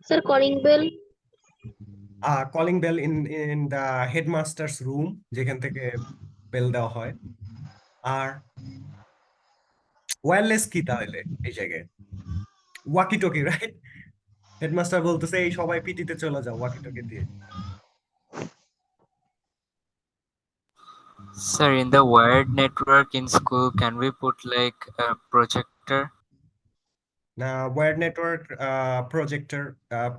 Sir, calling bell. Calling bell in the headmaster's room, যেখান থেকে বেল দেওয়া হয়। আর ওয়্যারলেস কি তাহলে এই জায়গায়? Walkie talkie, right? হেডমাস্টার বলতেছে এই সবাই পিটিতে চলে যাও ওয়াকি টকি দিয়ে। Sir, in the wired network in school, can we put like a projector? না, wired network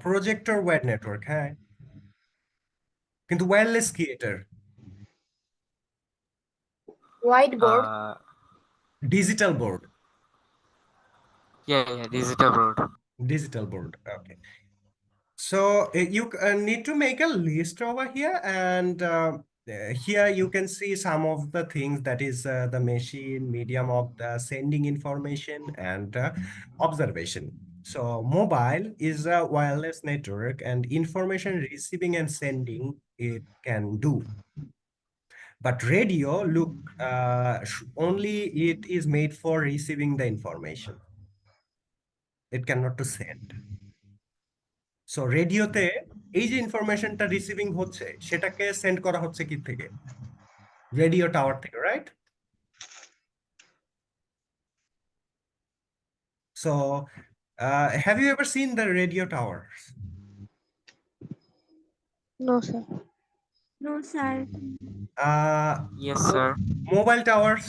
projector wired network, হ্যাঁ, কিন্তু ওয়্যারলেস কি এটার? Whiteboard. Digital board. Yeah, digital board. Okay. So you need to make a list over here, and here you can see some of the things that is the machine, medium of the sending information and observation. So mobile is a wireless network and information receiving and sending it can do. But radio, look, only it is made for receiving the information. It cannot to send. So রেডিওতে এই যে ইনফরমেশনটা receiving হচ্ছে সেটাকে send করা হচ্ছে কি থেকে? রেডিও টাওয়ার থেকে, right? So have you ever seen the radio towers? No, sir. No, sir. Yes, sir. Mobile towers?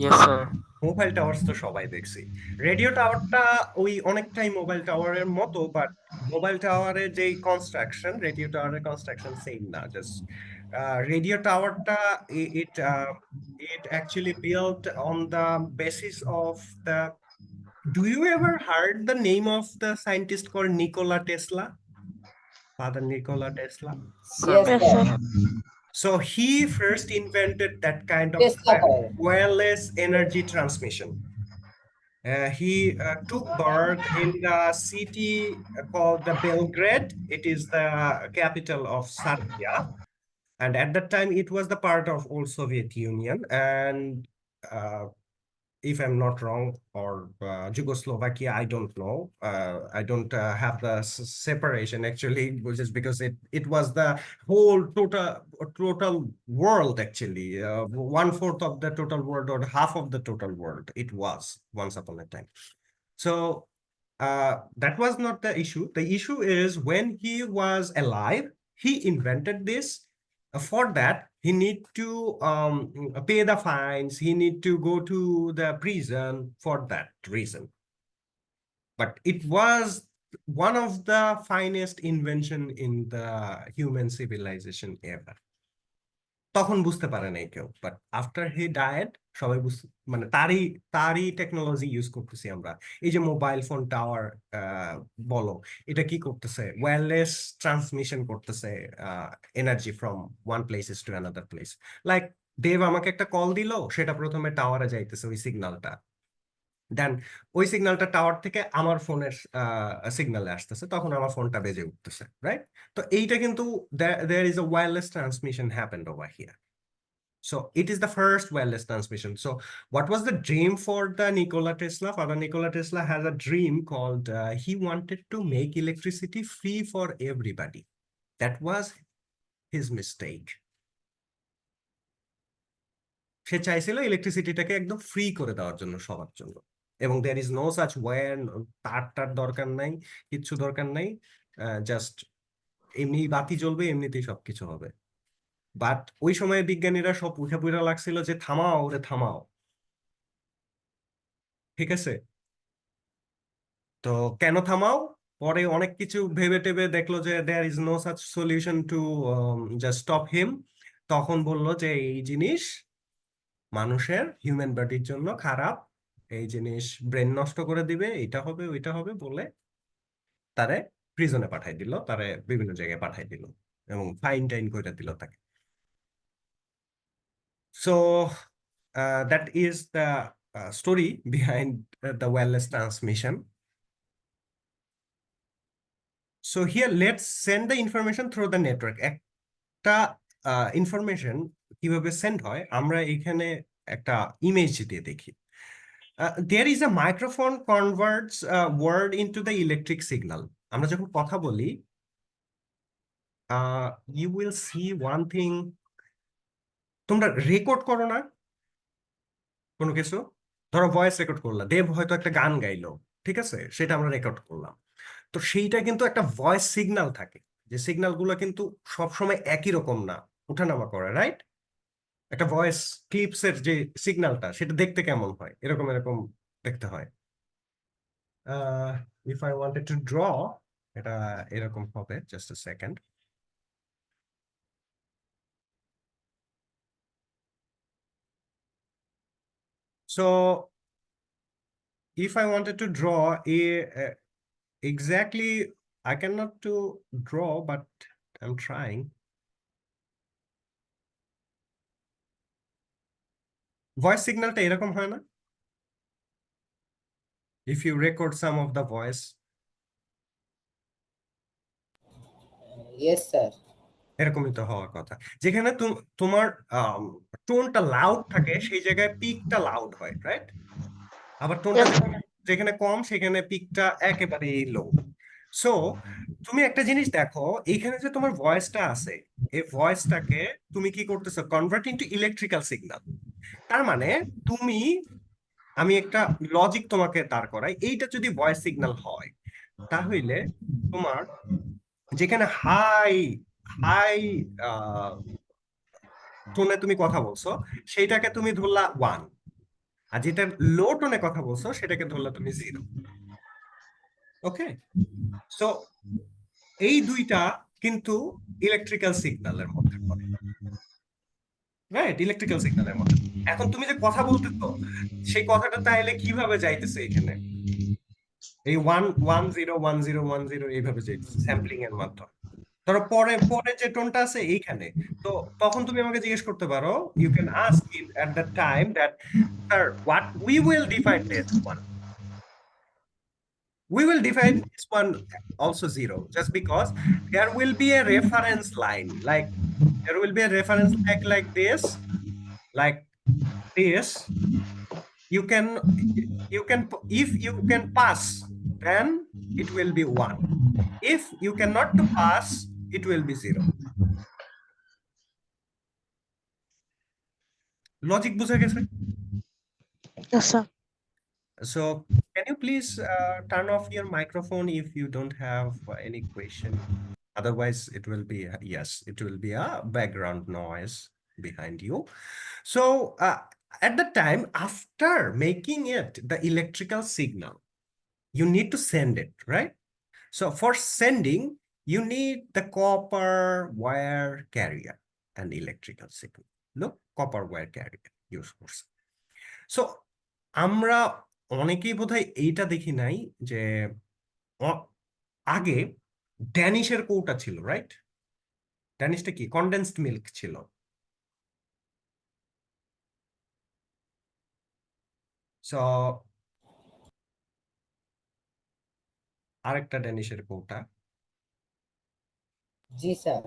Yes, sir. Mobile towers তো সবাই দেখছি। রেডিও টাওয়ারটা ওই অনেকটাই মোবাইল টাওয়ারের মতো, বাট মোবাইল টাওয়ারের যেই কনস্ট্রাকশন, রেডিও টাওয়ারের কনস্ট্রাকশন সেম না। জাস্ট রেডিও টাওয়ারটা it actually built on the basis of the. Do you ever heard the name of the scientist called Nikola Tesla? Father Nikola Tesla. Sir. Yes, Yes, sir. sir. So he first invented that kind of Tesla coil. wireless energy transmission. He took birth in the city called the Belgrade. It is the capital of Serbia. And at that time, it was the part of old Soviet Union. And if I'm not wrong, or Czechoslovakia, I don't know. I don't have the separation actually, which is because it was the whole total world actually. 1/4 of the total world or half of the total world. It was once upon a time. So that was not the issue. The issue is when he was alive, he invented this. For that, he need to pay the fines. He need to go to the prison for that reason. But it was one of the finest invention in the human civilization ever. তখন বুঝতে পারে নাই কেউ, but after he died সবাই মানে তারই technology use করতেছি আমরা। এই যে মোবাইল ফোন টাওয়ার বলো, এটা কি করতেছে? ওয়্যারলেস ট্রান্সমিশন করতেছে energy from one places to another place. Like দেব আমাকে একটা কল দিল, সেটা প্রথমে টাওয়ারে যাইতেছে ওই সিগন্যালটা, দেন ওই সিগন্যালটা টাওয়ার থেকে আমার ফোনের সিগন্যালে আসতেছে, তখন আমার ফোনটা বেজে উঠতেছে, রাইট? তো এইটা কিন্তু there is a wireless transmission happened over here. So it is the first wireless transmission. So what was the dream for the Nikola Tesla? Father Nikola Tesla has a dream called he wanted to make electricity free for everybody. That was his mistake. সে চাইছিল ইলেকট্রিসিটিটাকে একদম free করে দেওয়ার জন্য সবার জন্য, এবং there is no such wire, তার দরকার নাই, কিচ্ছু দরকার নাই, জাস্ট এমনি বাতি জ্বলবে, এমনিতেই সবকিছু হবে। বাট ওই সময়ে বিজ্ঞানীরা সব উঠে পুরা লাগছিল যে থামাও ওরে থামাও, ঠিক আছে? তো কেন থামাও? পরে অনেক কিছু ভেবে টেবে দেখলো যে there is no such solution to just stop him. তখন বললো যে এই জিনিস মানুষের হিউম্যান বডির জন্য খারাপ, এই জিনিস ব্রেন নষ্ট করে দিবে, এটা হবে ওইটা হবে বলে তারে প্রিজনে পাঠাই দিল, তারে বিভিন্ন জায়গায় পাঠাই দিল এবং ফাইন টাইন করে দিল তাকে। So that is the story behind the wireless transmission. So here let's send the information through the network. একটা ইনফরমেশন কিভাবে সেন্ড হয় আমরা এখানে একটা ইমেজ দিয়ে দেখি। There is a microphone converts word into the electric signal. আমরা যখন কথা বলি, you will see one thing. তোমরা রেকর্ড করো না কোনো কিছু? ধরো ভয়েস রেকর্ড করলাম, দেব হয়তো একটা গান গাইলো, ঠিক আছে, সেটা আমরা রেকর্ড করলাম। তো সেইটা কিন্তু একটা ভয়েস সিগন্যাল থাকে, যে সিগন্যাল গুলো কিন্তু সবসময় একই রকম না, ওঠানামা করে, রাইট? একটা ভয়েস ক্লিপস এর যে সিগন্যালটা, সেটা দেখতে কেমন হয়? এরকম এরকম দেখতে হয়। If I wanted to draw, এটা এরকম হবে। Just a second. So if I wanted to draw exactly, I cannot to draw, but I'm trying. Voice সিগন্যালটা এরকম হয় না? If you record some of the voice, Yes, sir. এরকমই তো হওয়ার কথা। যেখানে তোমার টোনটা লাউড থাকে সেই জায়গায় পিকটা লাউড হয়, রাইট? আবার টোনটা Yes, sir. যেখানে কম সেখানে পিকটা একেবারেই লো। সো তুমি একটা জিনিস দেখো, এইখানে যে তোমার ভয়েসটা আছে, এই ভয়েসটাকে তুমি কি করতেছো? Convert into electrical signal. তার মানে তুমি, আমি একটা লজিক তোমাকে দাঁড় করাই, এইটা যদি ভয়েস সিগন্যাল হয় তাহলে তোমার যেখানে হাই হাই টোনে তুমি কথা বলছো সেইটাকে তুমি ধরলা 1, আর যেটা লো টোনে কথা বলছো সেটাকে ধরলা তুমি 0। ওকে, সো এই দুইটা কিন্তু ইলেকট্রিক্যাল সিগন্যালের মধ্যে পড়ে, রাইট? ইলেকট্রিক্যাল সিগন্যালের মধ্যে। এখন তুমি যে কথা বলতেছো সেই কথাটা তাইলে কিভাবে যাইতেছে এখানে? এই 1 1 0 1 0 1 0 এইভাবে যাইতেছে স্যাম্পলিং এর মাধ্যমে। ধরো পরে পরে যে টোনটা আছে এইখানে, তো তখন তুমি আমাকে জিজ্ঞেস করতে পারো, you can ask it at the time that sir what we will define this one, we will define this one also 0 just because there will be a reference line, like there will be a reference like this, like this. You can if you can pass, then it will be 1. If you cannot to pass, it will be 0. Logic বুঝে গেছে? Yes, sir. So can you please turn off your microphone if you don't have any question? Otherwise, it will be, yes, it will be a background noise behind you. So at the time, after making it the electrical signal, you need to send it, right? So for sending, you need the copper wire carrier and electrical signal. Look, copper wire carrier use করছে। So আমরা অনেকেই বোধহয় এইটা দেখি নাই যে আগে ড্যানিশের কৌটা ছিল, রাইট? ড্যানিশটা কি? কনডেন্সড মিল্ক ছিল। সো আরেকটা ড্যানিশের কৌটা, জি স্যার।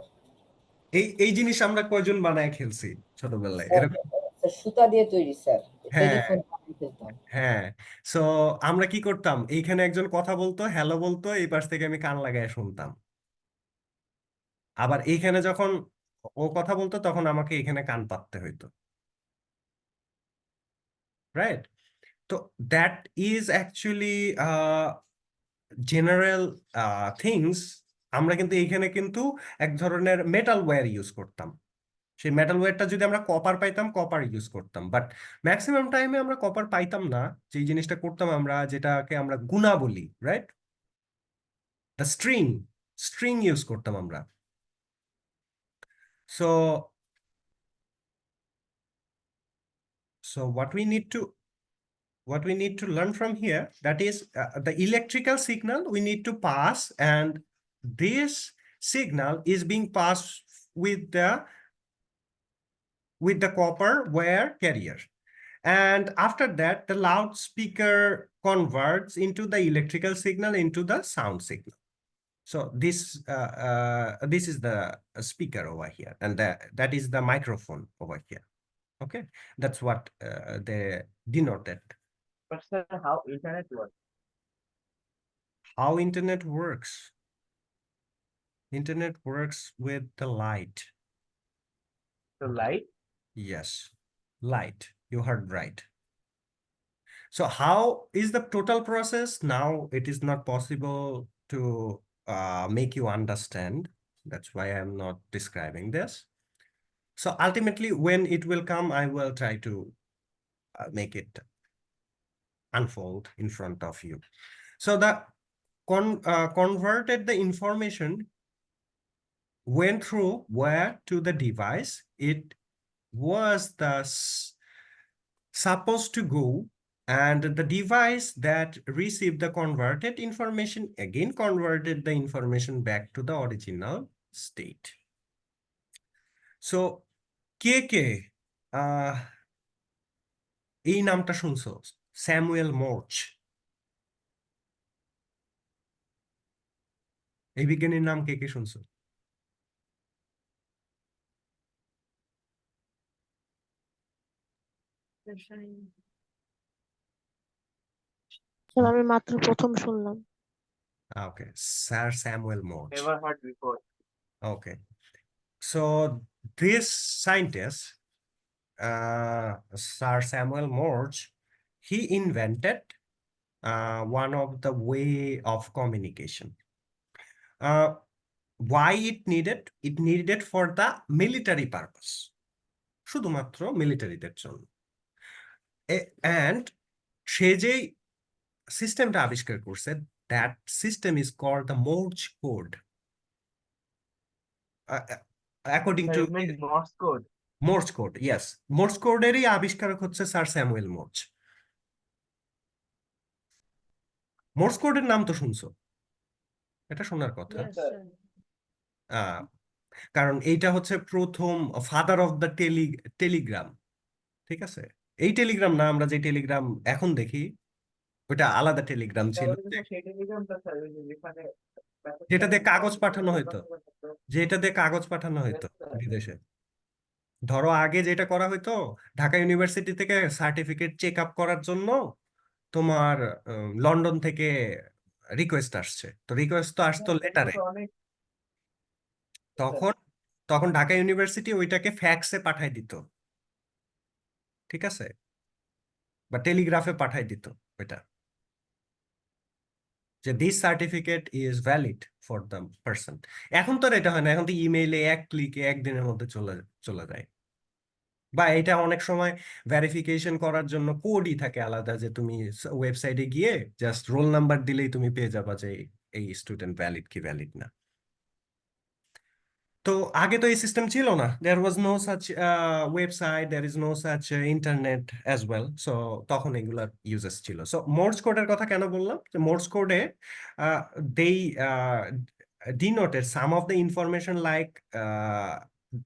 এই জিনিস আমরা কয়জন বানায় খেলছি ছোটবেলায় এরকম? সুতা দিয়ে তৈরি স্যার, হ্যাঁ টেলিফোন খেলতাম। হ্যাঁ, সো আমরা কি করতাম, এইখানে একজন কথা বলতো, হ্যালো বলতো, এই পাশ থেকে আমি কান লাগায় শুনতাম। আবার এইখানে যখন ও কথা বলতো তখন আমাকে এখানে কান পাততে হইতো, রাইট? তো that is actually general things. আমরা কিন্তু এইখানে কিন্তু এক ধরনের মেটাল ওয়্যার ইউজ করতাম। সেই মেটাল ওয়্যারটা যদি আমরা কপার পাইতাম, কপার ইউজ করতাম, বাট ম্যাক্সিমাম টাইমে আমরা কপার পাইতাম না। যে জিনিসটা করতাম আমরা, যেটাকে আমরা গুণা বলি, রাইট? দ্য স্ট্রিং ইউজ করতাম আমরা। So what we need to learn from here, that is the electrical signal we need to pass, and this signal is being passed with the copper wire carrier, and after that the loudspeaker converts into the electrical signal into the sound signal. So this is the speaker over here, and that is the microphone over here. Okay, that's what they denoted. But sir, how internet works? How internet works? Internet works with the light. So light? Yes, light. You heard right. So how is the total process? Now it is not possible to make you understand. That's why I'm not describing this. So ultimately, when it will come, I will try to make it unfold in front of you. So the converted the information went through wire to the device. It was supposed to go, and the device that received the converted information again converted the information back to the original state. So কে কে, এই নামটা শুনছো? Samuel মোর্চ। এই বিজ্ঞানীর নাম কে কে শুনছো? Sir আমি মাত্র প্রথম শুনলাম। Okay, sir Samuel Morse. Never heard before. Okay, so this scientist, Sir Samuel Morse, he invented one of the way of communication. Why it needed? It needed for the military purpose. শুধুমাত্র মিলিটারিদের জন্য। And সে যে সিস্টেমটা আবিষ্কার করছে, that system is called the Morse code. According Sir, to you mean Morse code? Morse code, yes, Morse কোডেরই আবিষ্কারক হচ্ছে sir Samuel মোর্চ। Morse কোডের নাম তো শুনছো, এটা শোনার কথা। Yes, sir. আহ, কারণ এইটা হচ্ছে প্রথম ফাদার অফ দ্য টেলিগ্রাম, ঠিক আছে? এই টেলিগ্রাম না, আমরা যে টেলিগ্রাম এখন দেখি ওটা আলাদা টেলিগ্রাম ছিল, যেটা দিয়ে কাগজ পাঠানো হতো, যেটা দিয়ে কাগজ পাঠানো হতো বিদেশে। ধরো আগে যেটা করা হতো, ঢাকা ইউনিভার্সিটি থেকে সার্টিফিকেট চেক আপ করার জন্য তোমার লন্ডন থেকে রিকোয়েস্ট আসছে, তো রিকোয়েস্ট তো আসতো লেটারে। তখন তখন ঢাকা ইউনিভার্সিটি ওইটাকে ফ্যাক্সে পাঠাই দিত, ঠিক আছে, বা টেলিগ্রাফে পাঠাই দিত ওইটা, যে this certificate is valid for the person. এখন তো আর এটা হয় না, এখন তো ইমেইলে এক ক্লিকে একদিনের মধ্যে চলে যায়। বা এটা অনেক সময় ভেরিফিকেশন করার জন্য কোডই থাকে আলাদা, যে তুমি ওয়েবসাইটে গিয়ে জাস্ট রোল নাম্বার দিলেই তুমি পেয়ে যাবা যে এই স্টুডেন্ট ভ্যালিড কি ভ্যালিড না। তো আগে তো এই সিস্টেম ছিল না, there was no such website, there is no such internet as well, so তখন এগুলার ইউজেস ছিল। সো মোর্স কোডের কথা কেন বললাম, যে মোর্স কোডে দেই denoted some of the information like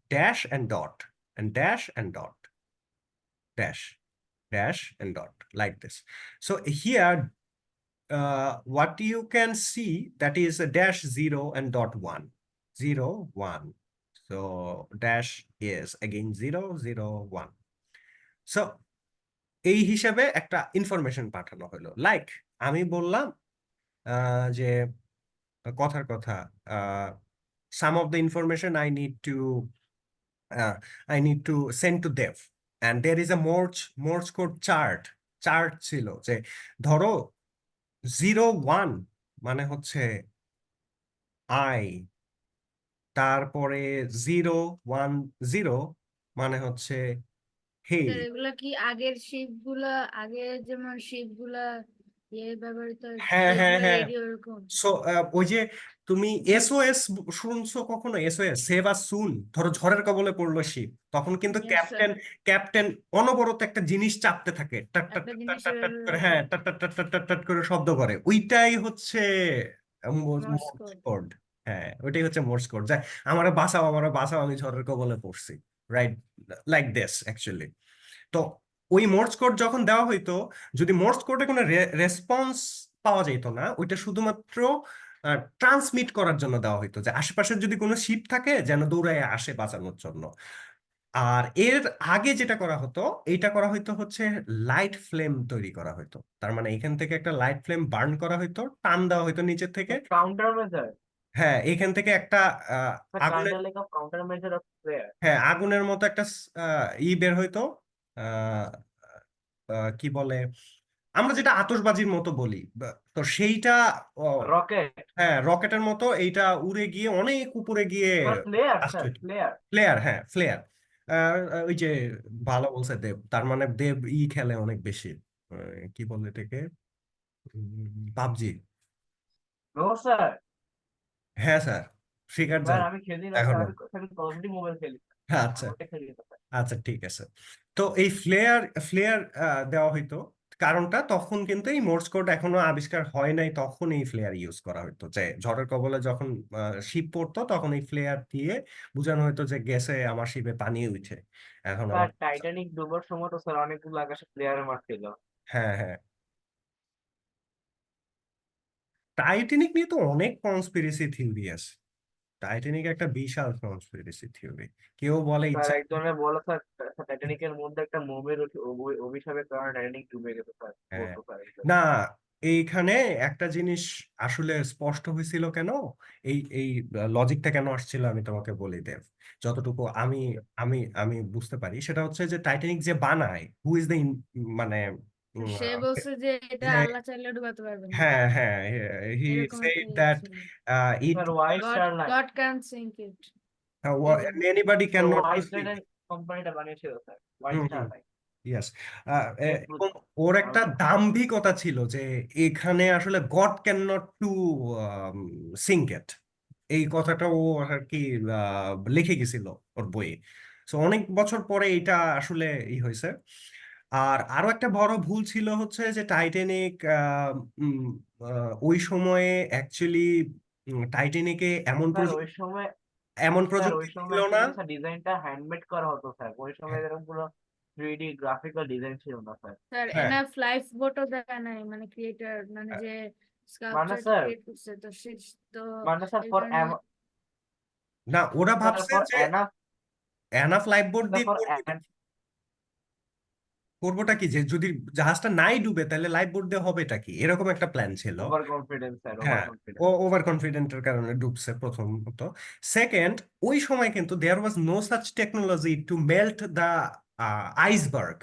dash and dot and dash and dot, dash and dot, like this. So here what you can see, that is a dash 0 and dot 1, 0 1, so dash is again 0 0 1. So এই হিসাবে একটা information পাঠানো হলো, like আমি বললাম যে কথার কথা, some of the information I need to send to Dev, and there is a Morse code chart ছিল, যে ধরো 0 1 মানে হচ্ছে আই, তারপরে 0 1 0 মানে হচ্ছে হে। স্যার এগুলা কি আগের শিপ গুলা, আগের যেমন শিপ গুলা ব্যবহৃত হ্যাঁ হ্যাঁ হ্যাঁ, রেডিও এরকম? সো ওই যে তুমি এসওএস শুনছো কখনো? এসওএস, সেভ আস সুন। ধরো ঝড়ের কবলে পড়লো শিপ, তখন কিন্তু Yes, ক্যাপ্টেন অনবরত একটা জিনিস চাপতে থাকে, টাট টাট একটা টাট জিনিস টাট টাট করে, হ্যাঁ, টাট টাট টাট টাট টাট টাট করে শব্দ করে, ওইটাই হচ্ছে Morse মোর্স code. কোড। হ্যাঁ, ওইটাই হচ্ছে মোর্স কোড, যে আমারে বাঁচাও, আমারে বাঁচাও, আমি ঝড়ের কবলে পড়ছি, রাইট, লাইক দিস অ্যাকচুয়ালি। তো ওই মোর্স কোড যখন দেওয়া হইতো, যদি মোর্স কোডে কোনো রেসপন্স পাওয়া যেত না, ওইটা শুধুমাত্র ট্রান্সমিট করার জন্য দেওয়া হইতো, যে আশেপাশে যদি কোনো শিপ থাকে যেন দৌড়ায় আসে বাঁচানোর জন্য। আর এর আগে যেটা করা হতো, এইটা করা হইতো হচ্ছে লাইট ফ্লেম তৈরি করা হইতো, তার মানে এখান থেকে একটা লাইট ফ্লেম বার্ন করা হইতো, টান দেওয়া হইতো নিচের থেকে, Counter measure. হ্যাঁ, এখান থেকে একটা The আগুনের, kind of like a counter measure of prayer. হ্যাঁ, আগুনের মতো একটা বের হইতো, আহ, কি বলে, আমরা যেটা আতশবাজির মতো বলি, তো সেইটা Rocket. হ্যাঁ, রকেটের মতো এইটা উড়ে গিয়ে অনেক উপরে গিয়ে Sir, flare, blast sir, হইতো। flare. ফ্লেয়ার, হ্যাঁ, ফ্লেয়ার। ওই যে ভালো বলছে দেব, তার মানে দেব খেলে অনেক বেশি, কি বলে এটাকে, পাবজি। No, sir. হ্যাঁ স্যার, শিকার Sir, জান আমি খেলি না, এখনো। আমি Call of Duty মোবাইল খেলি। আচ্ছা ওটা খেলি না, sir. আচ্ছা, ঠিক আছে। তো এই ফ্লেয়ার দেওয়া হইতো, কারণটা তখন কিন্তু এই মোর্স কোড এখনো আবিষ্কার হয় নাই, তখন এই ফ্লেয়ার ইউজ করা হতো, যে ঝড়ের কবলে যখন শিপ পড়তো তখন এই ফ্লেয়ার দিয়ে বোঝানো হতো যে গেছে আমার শিপে পানি উঠে, এখন স্যার আমার। টাইটানিক ডুবার সময় তো স্যার অনেকগুলো আকাশে প্লেয়ার মারছিল। হ্যাঁ হ্যাঁ, টাইটানিক নিয়ে তো অনেক কনস্পিরেসি থিওরি আছে। টাইটানিক একটা বিশাল কনস্পিরেসি থিওরি। কেউ বলে স্যার ইচ্ছা। একজনের বলে স্যার টাইটানিকের মধ্যে একটা মোমের অভিশাপের কারণে টাইটানিক ডুবে গেছে স্যার, হ্যাঁ, বলতো স্যার একজন। না, এইখানে একটা জিনিস আসলে স্পষ্ট হয়েছিল কেন, এই এই লজিকটা কেন আসছিল আমি তোমাকে বলি দেব। যতটুকু আমি আমি আমি বুঝতে পারি সেটা হচ্ছে যে টাইটানিক যে বানায়, হু ইজ দ্য মানে তো উম, সে আহ, বলছে যে এটা যে আল্লাহ চাইলে ডুবাতে পারবে না, হ্যাঁ হ্যাঁ, হি এরকম সেড একটা ইয়ে দ্যাট ছিল। It sir white God star line, God can sink it, এরকম। Anybody can not white sink. Star কোম্পানিটা বানিয়েছিল sir, white hmm star hmm, line. Yes. Yes, এবং ওর একটা আমি- দাম্ভিকতা ছিল যে এখানে আসলে God can not to sink it, এই কথাটা ও আর কি লিখে গেছিল ওর বইয়ে। সো অনেক বছর পরে এটা আসলে হয়েছে। আর আরো একটা বড় ভুল ছিল হচ্ছে যে টাইটানিক ওই সময়ে অ্যাকচুয়ালি টাইটানিকে স্যার ওই সময়, এমন স্যার ওই প্রযুক্তি ছিল সময় না। অ্যাকচুয়ালি স্যার ডিজাইনটা হ্যান্ডমেড করা হতো স্যার, ওই সময় এরকম পুরো 3D গ্রাফিক্যাল ডিজাইন ছিল না স্যার। স্যার হ্যাঁ, এনাফ লাইফ বোটও দেয় নাই, মানে ক্রিয়েটর, মানে যে মানে স্কাল্পচার স্যার, ক্রিয়েট করছে, তো সে তো মানে স্যার এই ফর কারণে। না, ওরা স্যার ভাবছে ফর যে enough, enough life boat sir দিয়ে ফর করবোটা কি, যে যদি জাহাজটা নাই ডুবে তাহলে লাইফ বোট দিয়ে হবেটা কি, এরকম একটা প্ল্যান ছিল। ওভার কনফিডেন্স স্যার, ওভার হ্যাঁ, ও কনফিডেন্স। ওভার কনফিডেন্টের কারণে ডুবছে প্রথমত। সেকেন্ড, ওই সময় কিন্তু there was no such technology to melt the iceberg,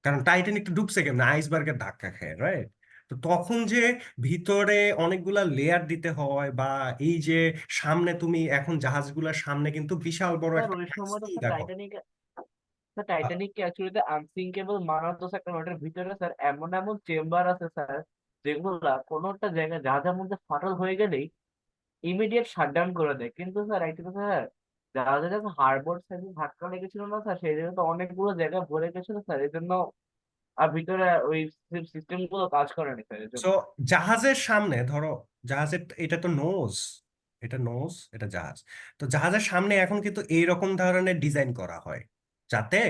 কারণ টাইটানিক ডুবছে কেমন আইসবার্গের ধাক্কা খেয়ে, রাইট? তো তখন যে ভিতরে অনেকগুলা লেয়ার দিতে হয়, বা এই যে সামনে তুমি এখন জাহাজগুলোর সামনে কিন্তু বিশাল বড় স্যার একটা ওই সময় তো ই স্যার দেখো। টাইটানিক, স্যার টাইটানিককে অ্যাকচুয়ালি আনসিঙ্কেবল মানাতো স্যার, কারণ ওটার ভিতরে স্যার এমন এমন চেম্বার আছে স্যার, যেগুলা কোনো একটা জায়গায় জাহাজের মধ্যে ফাটল হয়ে গেলেই ইমিডিয়েট শাটডাউন করে দেয়। কিন্তু স্যার অ্যাকচুয়ালি স্যার জাহাজে যখন হারবোর্ড সাইডে ধাক্কা লেগেছিল না স্যার, সেই জন্য তো অনেকগুলো জায়গা ভরে গেছিল স্যার, এই জন্য আর ভিতরে ওই সিস্টেম গুলো কাজ করেনি স্যার, এই সো জন্য। জাহাজের সামনে ধরো, জাহাজের এটা তো নোজ, এটা নোজ, এটা জাহাজ। তো জাহাজের সামনে এখন কিন্তু এইরকম ধরনের ডিজাইন করা হয় যাতে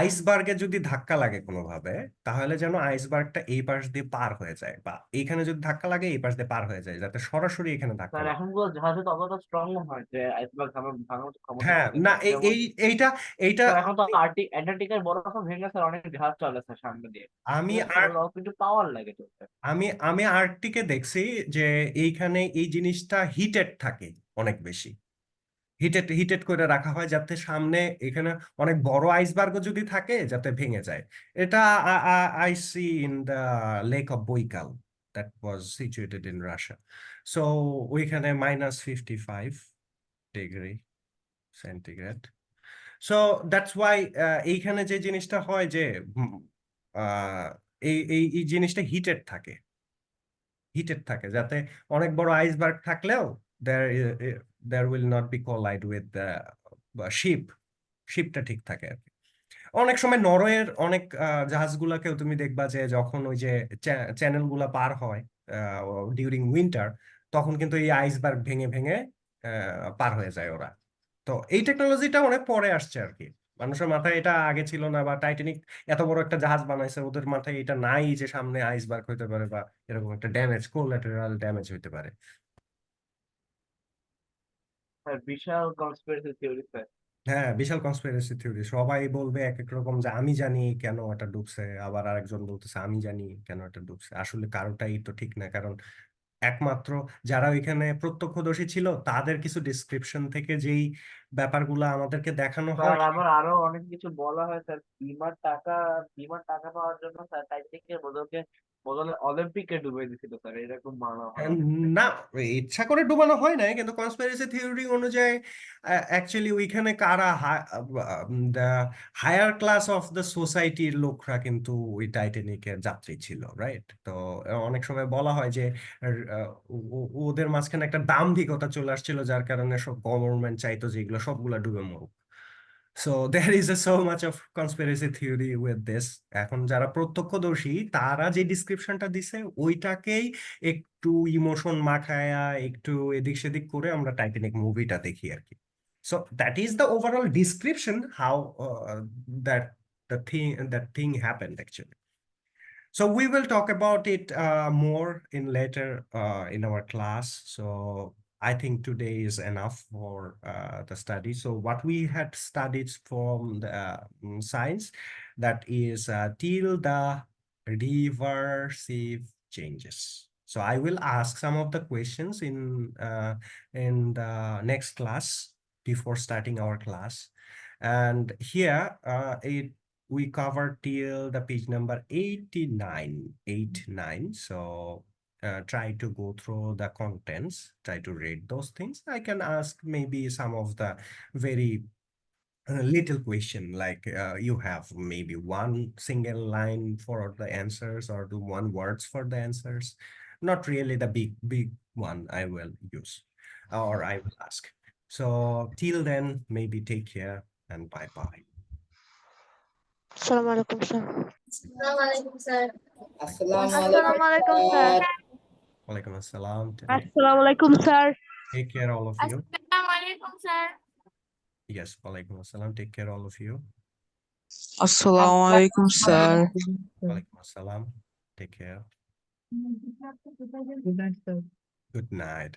আইসবার্গে যদি ধাক্কা লাগে কোনোভাবে, তাহলে যেন আইসবার্গটা এই পাশ দিয়ে পার হয়ে যায়, বা এইখানে যদি ধাক্কা লাগে এই পাশ দিয়ে পার হয়ে যায়, যাতে সরাসরি এখানে ধাক্কা স্যার না। এখনগুলো জাহাজে তো অতটা স্ট্রং হয় যে আইসবার্গ ভাঙার মতো ক্ষমতা হ্যাঁ, থাকে না, স্যার, যেমন এইটা এইটা স্যার এখন তো অ্যান্টার্কটিকার বরফ ভেঙে স্যার অনেক জাহাজ চলে স্যার সামনে দিয়ে, আমি ঠিক আছে আর স্যার, ওগুলো কিন্তু পাওয়ার লাগে চলতে। আমি আর্কটিকে দেখছি যে এইখানে এই জিনিসটা হিটেড থাকে অনেক বেশি, হিটেড হিটেড করে রাখা হয় যাতে সামনে এখানে অনেক বড় আইসবার্গও যদি থাকে যাতে ভেঙে যায়। এটা I see in the lake of Baikal, that was situated in Russia. So ওইখানে -55 degree centigrade. So that's why এইখানে যে জিনিসটা হয় যে উম, আহ, এই জিনিসটা হিটেড থাকে যাতে অনেক বড় আইসবার্গ থাকলেও there there will not be collide with the ship, শিপটা ঠিক থাকে আর কি। অনেক সময় নরওয়ের অনেক জাহাজগুলাকেও তুমি দেখবা যে যখন ওই যে চ্যানেল গুলা পার হয় ডিউরিং উইন্টার, তখন কিন্তু এই আইসবার্গ ভেঙে ভেঙে পার হয়ে যায় ওরা। তো এই টেকনোলজিটা অনেক পরে আসছে আর কি, মানুষের মাথায় এটা আগে ছিল না, বা টাইটানিক এত বড় একটা জাহাজ বানাইছে ওদের মাথায় এটা নাই যে সামনে আইসবার্গ হইতে পারে বা এরকম একটা ড্যামেজ, কোলাটেরাল ড্যামেজ হইতে পারে। স্যার বিশাল কনস্পিরেসি থিওরি স্যার। হ্যাঁ, বিশাল কনস্পিরেসি থিওরি, সবাই বলবে এক এক রকম, যে আমি জানি কেন এটা ডুবছে, আবার আরেকজন বলতেছে আমি জানি কেন এটা ডুবছে। আসলে কারোটাই তো ঠিক না, কারণ একমাত্র যারা ওইখানে প্রত্যক্ষদর্শী ছিল তাদের কিছু ডিসক্রিপশন থেকে যেই ব্যাপারগুলো আমাদেরকে দেখানো স্যার হয়। আবার আরো অনেক কিছু বলা হয় স্যার, বিমার টাকা পাওয়ার জন্য স্যার টাইটানিকের বদলে অলিম্পিকে ডুবে দিছিল স্যার, এরকম মানা হয় অনেক স্যার। না, ইচ্ছা করে ডুবানো হয় নাই, কিন্তু কনস্পিরেসি থিওরি অনুযায়ী অ্যাকচুয়ালি ওইখানে কারা হায়ার ক্লাস অফ দ্য সোসাইটির লোকরা কিন্তু ওই টাইটানিকের যাত্রী ছিল, রাইট? তো অনেক সময় বলা হয় যে ওদের মাঝখানে একটা দাম্ভিকতা চলে আসছিল, যার কারণে সব গভর্নমেন্ট চাইতো যে এগুলো সবগুলা ডুবে মরুক। So there is so much of conspiracy theory with this. এখন যারা প্রত্যক্ষদর্শী তারা যে ডিসক্রিপশনটা দিছে ওইটাকেই একটু ইমোশন মাখায়া একটু এদিক সেদিক করে আমরা টাইটানিক মুভিটা দেখি আর কি। So that is the overall description how that thing happened actually. So we will talk about it more in later in our class. So I think today is enough for the study. So what we had studied from the science, that is till the reversive changes. So I will ask some of the questions in the next class before starting our class. And here we covered till the page number 89. So try to go through the contents, try to read those things. I can ask maybe some of the very little question, like you have maybe one single line for the answers or do one words for the answers. Not really the big one I will use or I will ask. So till then, maybe take care and bye-bye. Assalamu alaikum, sir. Assalamualaikum, sir. Assalamualaikum, sir. Walaikum assalam. আসসালামু আলাইকুম sir. Take care, all of you. Assalamualaikum, sir. Yes, walaikum assalam. Take care, all of you. Assalamu alaikum, sir. Walaikum assalam. Take care. Good night, sir. Good night.